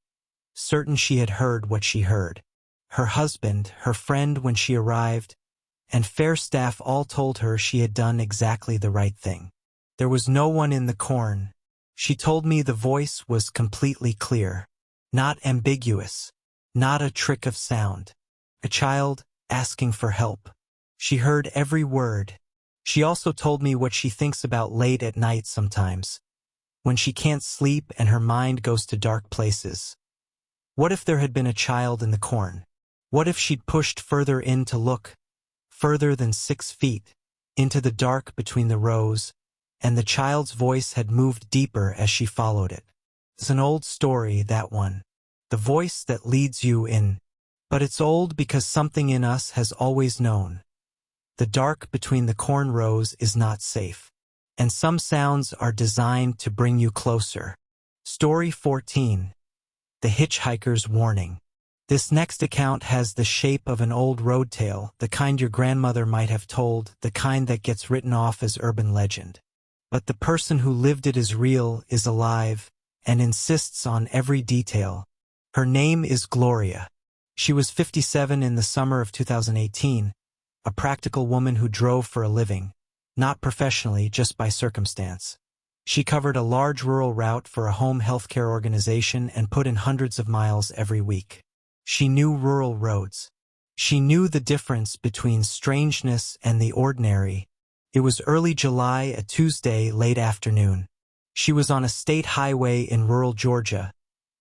certain she had heard what she heard. Her husband, her friend when she arrived, and fair staff all told her she had done exactly the right thing. There was no one in the corn. She told me the voice was completely clear, not ambiguous, not a trick of sound. A child asking for help. She heard every word. She also told me what she thinks about late at night sometimes, when she can't sleep and her mind goes to dark places. What if there had been a child in the corn? What if she'd pushed further in to look, further than 6 feet, into the dark between the rows, and the child's voice had moved deeper as she followed it? It's an old story, that one. The voice that leads you in. But it's old because something in us has always known. The dark between the corn rows is not safe. And some sounds are designed to bring you closer. Story 14. The Hitchhiker's Warning. This next account has the shape of an old road tale, the kind your grandmother might have told, the kind that gets written off as urban legend. But the person who lived it is real, is alive, and insists on every detail. Her name is Gloria. She was 57 in the summer of 2018, a practical woman who drove for a living, not professionally, just by circumstance. She covered a large rural route for a home healthcare organization and put in hundreds of miles every week. She knew rural roads. She knew the difference between strangeness and the ordinary. It was early July, a Tuesday, late afternoon. She was on a state highway in rural Georgia,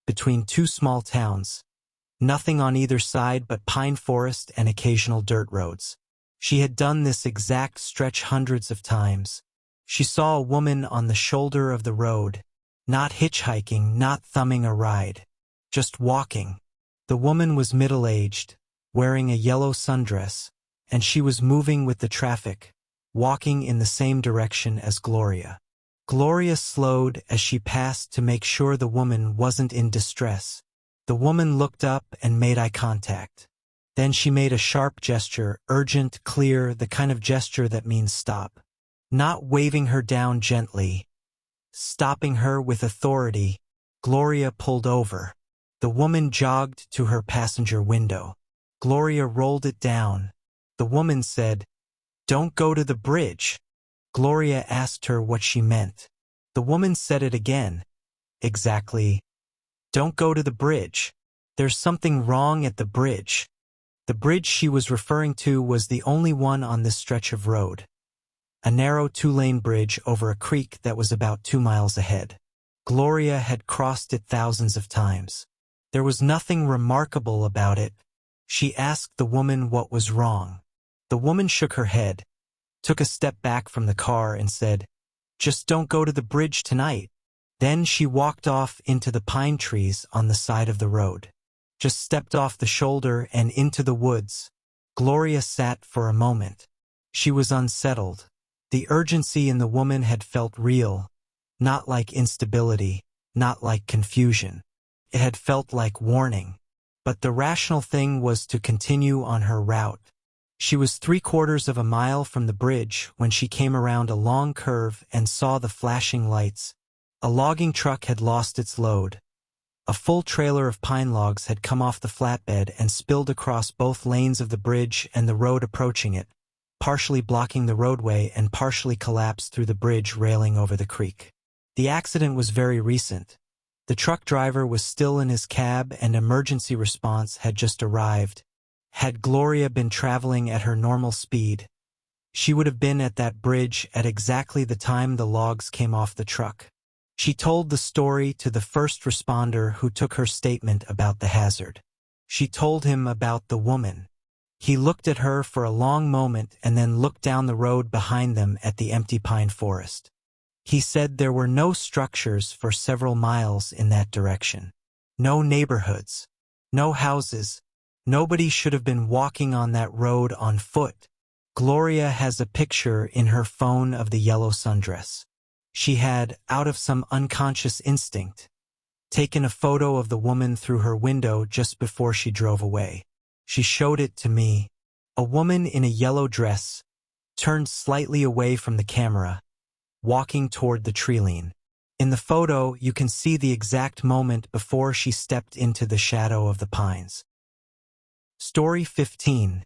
between 2 small towns. Nothing on either side but pine forest and occasional dirt roads. She had done this exact stretch hundreds of times. She saw a woman on the shoulder of the road, not hitchhiking, not thumbing a ride, just walking. The woman was middle-aged, wearing a yellow sundress, and she was moving with the traffic, walking in the same direction as Gloria. Gloria slowed as she passed to make sure the woman wasn't in distress. The woman looked up and made eye contact. Then she made a sharp gesture, urgent, clear, the kind of gesture that means stop. Not waving her down gently, stopping her with authority. Gloria pulled over. The woman jogged to her passenger window. Gloria rolled it down. The woman said, "Don't go to the bridge." Gloria asked her what she meant. The woman said it again. Exactly. "Don't go to the bridge. There's something wrong at the bridge." The bridge she was referring to was the only one on this stretch of road. A narrow 2-lane bridge over a creek that was about 2 miles ahead. Gloria had crossed it thousands of times. There was nothing remarkable about it. She asked the woman what was wrong. The woman shook her head, took a step back from the car and said, "Just don't go to the bridge tonight." Then she walked off into the pine trees on the side of the road. Just stepped off the shoulder and into the woods. Gloria sat for a moment. She was unsettled. The urgency in the woman had felt real, not like instability, not like confusion. It had felt like warning. But the rational thing was to continue on her route. She was 3/4 of a mile from the bridge when she came around a long curve and saw the flashing lights. A logging truck had lost its load. A full trailer of pine logs had come off the flatbed and spilled across both lanes of the bridge and the road approaching it, partially blocking the roadway and partially collapsed through the bridge railing over the creek. The accident was very recent. The truck driver was still in his cab and emergency response had just arrived. Had Gloria been traveling at her normal speed, she would have been at that bridge at exactly the time the logs came off the truck. She told the story to the first responder who took her statement about the hazard. She told him about the woman. He looked at her for a long moment and then looked down the road behind them at the empty pine forest. He said there were no structures for several miles in that direction. No neighborhoods. No houses. Nobody should have been walking on that road on foot. Gloria has a picture in her phone of the yellow sundress. She had, out of some unconscious instinct, taken a photo of the woman through her window just before she drove away. She showed it to me. A woman in a yellow dress, turned slightly away from the camera, walking toward the tree line. In the photo, you can see the exact moment before she stepped into the shadow of the pines. Story 15.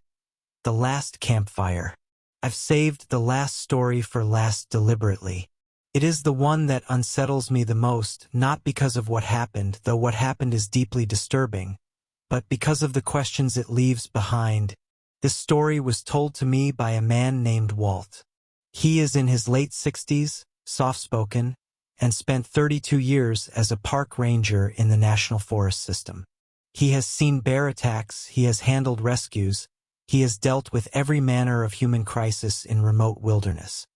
The Last Campfire. I've saved the last story for last deliberately. It is the one that unsettles me the most, not because of what happened, though what happened is deeply disturbing, but because of the questions it leaves behind. This story was told to me by a man named Walt. He is in his late 60s, soft-spoken, and spent 32 years as a park ranger in the National Forest System. He has seen bear attacks, he has handled rescues, he has dealt with every manner of human crisis in remote wilderness.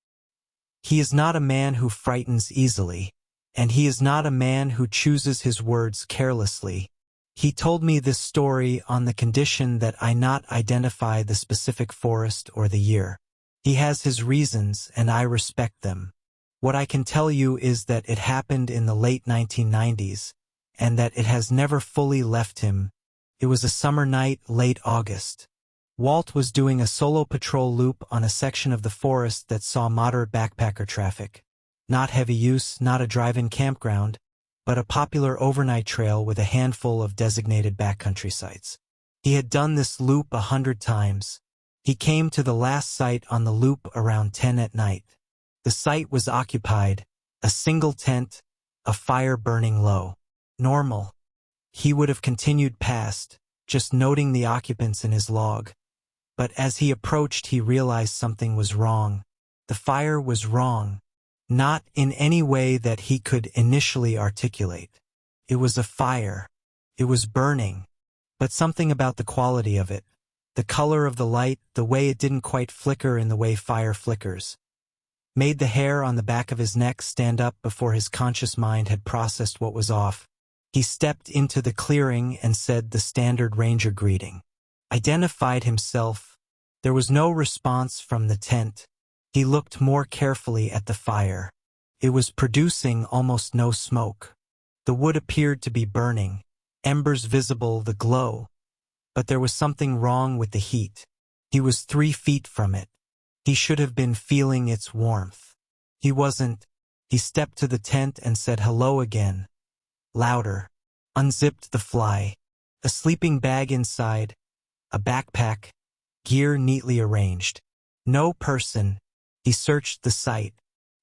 He is not a man who frightens easily, and he is not a man who chooses his words carelessly. He told me this story on the condition that I not identify the specific forest or the year. He has his reasons, and I respect them. What I can tell you is that it happened in the late 1990s, and that it has never fully left him. It was a summer night, late August. Walt was doing a solo patrol loop on a section of the forest that saw moderate backpacker traffic. Not heavy use, not a drive-in campground, but a popular overnight trail with a handful of designated backcountry sites. He had done this loop 100 times. He came to the last site on the loop around 10 at night. The site was occupied, a single tent, a fire burning low. Normal. He would have continued past, just noting the occupants in his log. But as he approached, he realized something was wrong. The fire was wrong. Not in any way that he could initially articulate. It was a fire. It was burning. But something about the quality of it, the color of the light, the way it didn't quite flicker in the way fire flickers, made the hair on the back of his neck stand up before his conscious mind had processed what was off. He stepped into the clearing and said the standard ranger greeting. Identified himself. There was no response from the tent. He looked more carefully at the fire. It was producing almost no smoke. The wood appeared to be burning, embers visible, the glow. But there was something wrong with the heat. He was 3 feet from it. He should have been feeling its warmth. He wasn't. He stepped to the tent and said hello again. Louder. Unzipped the fly. A sleeping bag inside. A backpack. Gear neatly arranged. No person. He searched the site.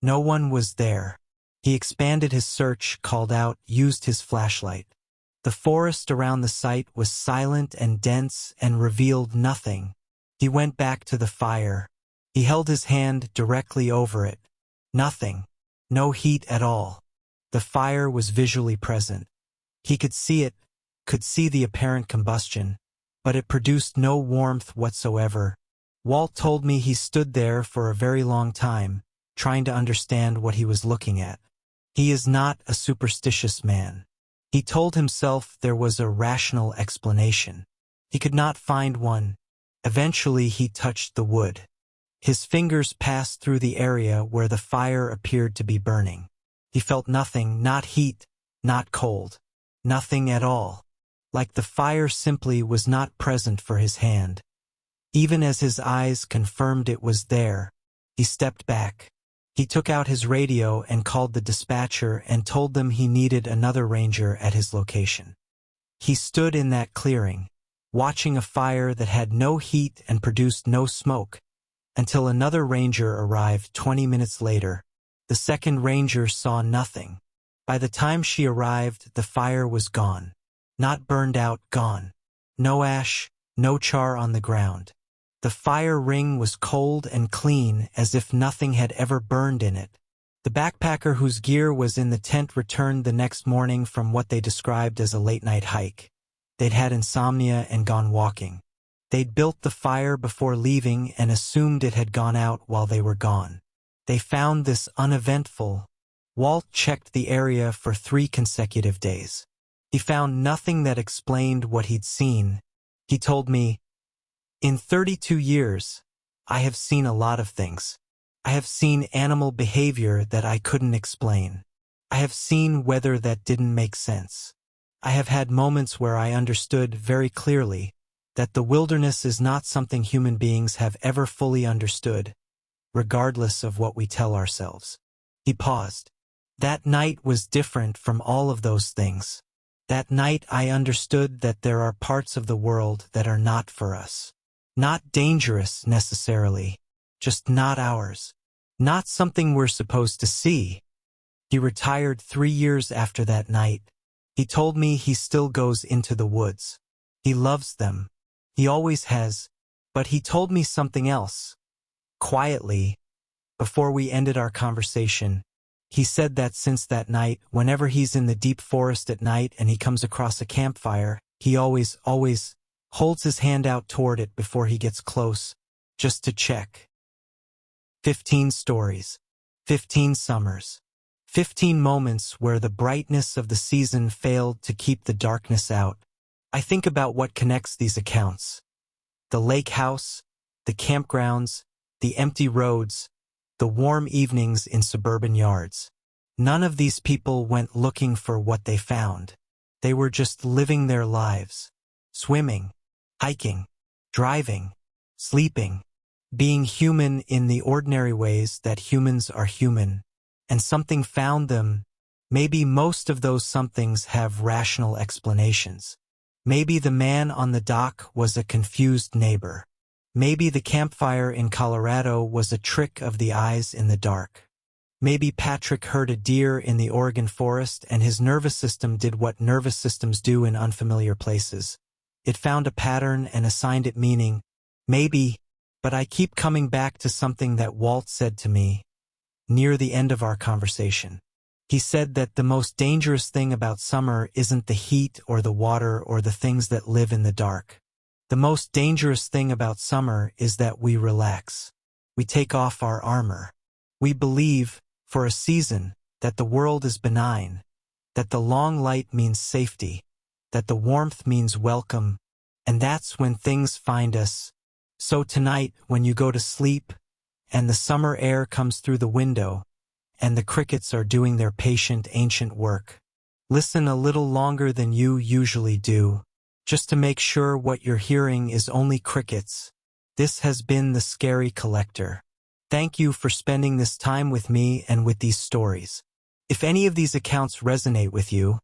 No one was there. He expanded his search, called out, used his flashlight. The forest around the site was silent and dense and revealed nothing. He went back to the fire. He held his hand directly over it. Nothing. No heat at all. The fire was visually present. He could see it, could see the apparent combustion, but it produced no warmth whatsoever. Walt told me he stood there for a very long time, trying to understand what he was looking at. He is not a superstitious man. He told himself there was a rational explanation. He could not find one. Eventually he touched the wood. His fingers passed through the area where the fire appeared to be burning. He felt nothing, not heat, not cold. Nothing at all. Like the fire simply was not present for his hand. Even as his eyes confirmed it was there, he stepped back. He took out his radio and called the dispatcher and told them he needed another ranger at his location. He stood in that clearing, watching a fire that had no heat and produced no smoke, until another ranger arrived 20 minutes later. The second ranger saw nothing. By the time she arrived, the fire was gone. Not burned out, gone. No ash, no char on the ground. The fire ring was cold and clean, as if nothing had ever burned in it. The backpacker whose gear was in the tent returned the next morning from what they described as a late-night hike. They'd had insomnia and gone walking. They'd built the fire before leaving and assumed it had gone out while they were gone. They found this uneventful. Walt checked the area for 3 consecutive days. He found nothing that explained what he'd seen. He told me, "In 32 years, I have seen a lot of things. I have seen animal behavior that I couldn't explain. I have seen weather that didn't make sense. I have had moments where I understood very clearly that the wilderness is not something human beings have ever fully understood, regardless of what we tell ourselves. He paused. That night was different from all of those things. That night I understood that there are parts of the world that are not for us. Not dangerous, necessarily. Just not ours. Not something we're supposed to see. He retired 3 years after that night. He told me he still goes into the woods. He loves them. He always has. But he told me something else. Quietly, before we ended our conversation, he said that since that night, whenever he's in the deep forest at night and he comes across a campfire, he always holds his hand out toward it before he gets close, just to check. 15 stories. 15 summers. 15 moments where the brightness of the season failed to keep the darkness out. I think about what connects these accounts. The lake house, the campgrounds, the empty roads, the warm evenings in suburban yards. None of these people went looking for what they found. They were just living their lives. Swimming, hiking, driving, sleeping, being human in the ordinary ways that humans are human. And something found them. Maybe most of those somethings have rational explanations. Maybe the man on the dock was a confused neighbor. Maybe the campfire in Colorado was a trick of the eyes in the dark. Maybe Patrick heard a deer in the Oregon forest and his nervous system did what nervous systems do in unfamiliar places. It found a pattern and assigned it meaning. Maybe, but I keep coming back to something that Walt said to me near the end of our conversation. He said that the most dangerous thing about summer isn't the heat or the water or the things that live in the dark. The most dangerous thing about summer is that we relax. We take off our armor. We believe, for a season, that the world is benign, that the long light means safety, that the warmth means welcome, and that's when things find us. So tonight, when you go to sleep, and the summer air comes through the window, and the crickets are doing their patient, ancient work, listen a little longer than you usually do, just to make sure what you're hearing is only crickets. This has been The Scary Collector. Thank you for spending this time with me and with these stories. If any of these accounts resonate with you,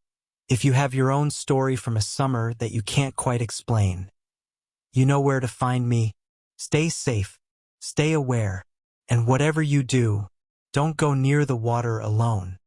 if you have your own story from a summer that you can't quite explain, you know where to find me. Stay safe, stay aware, and whatever you do, don't go near the water alone.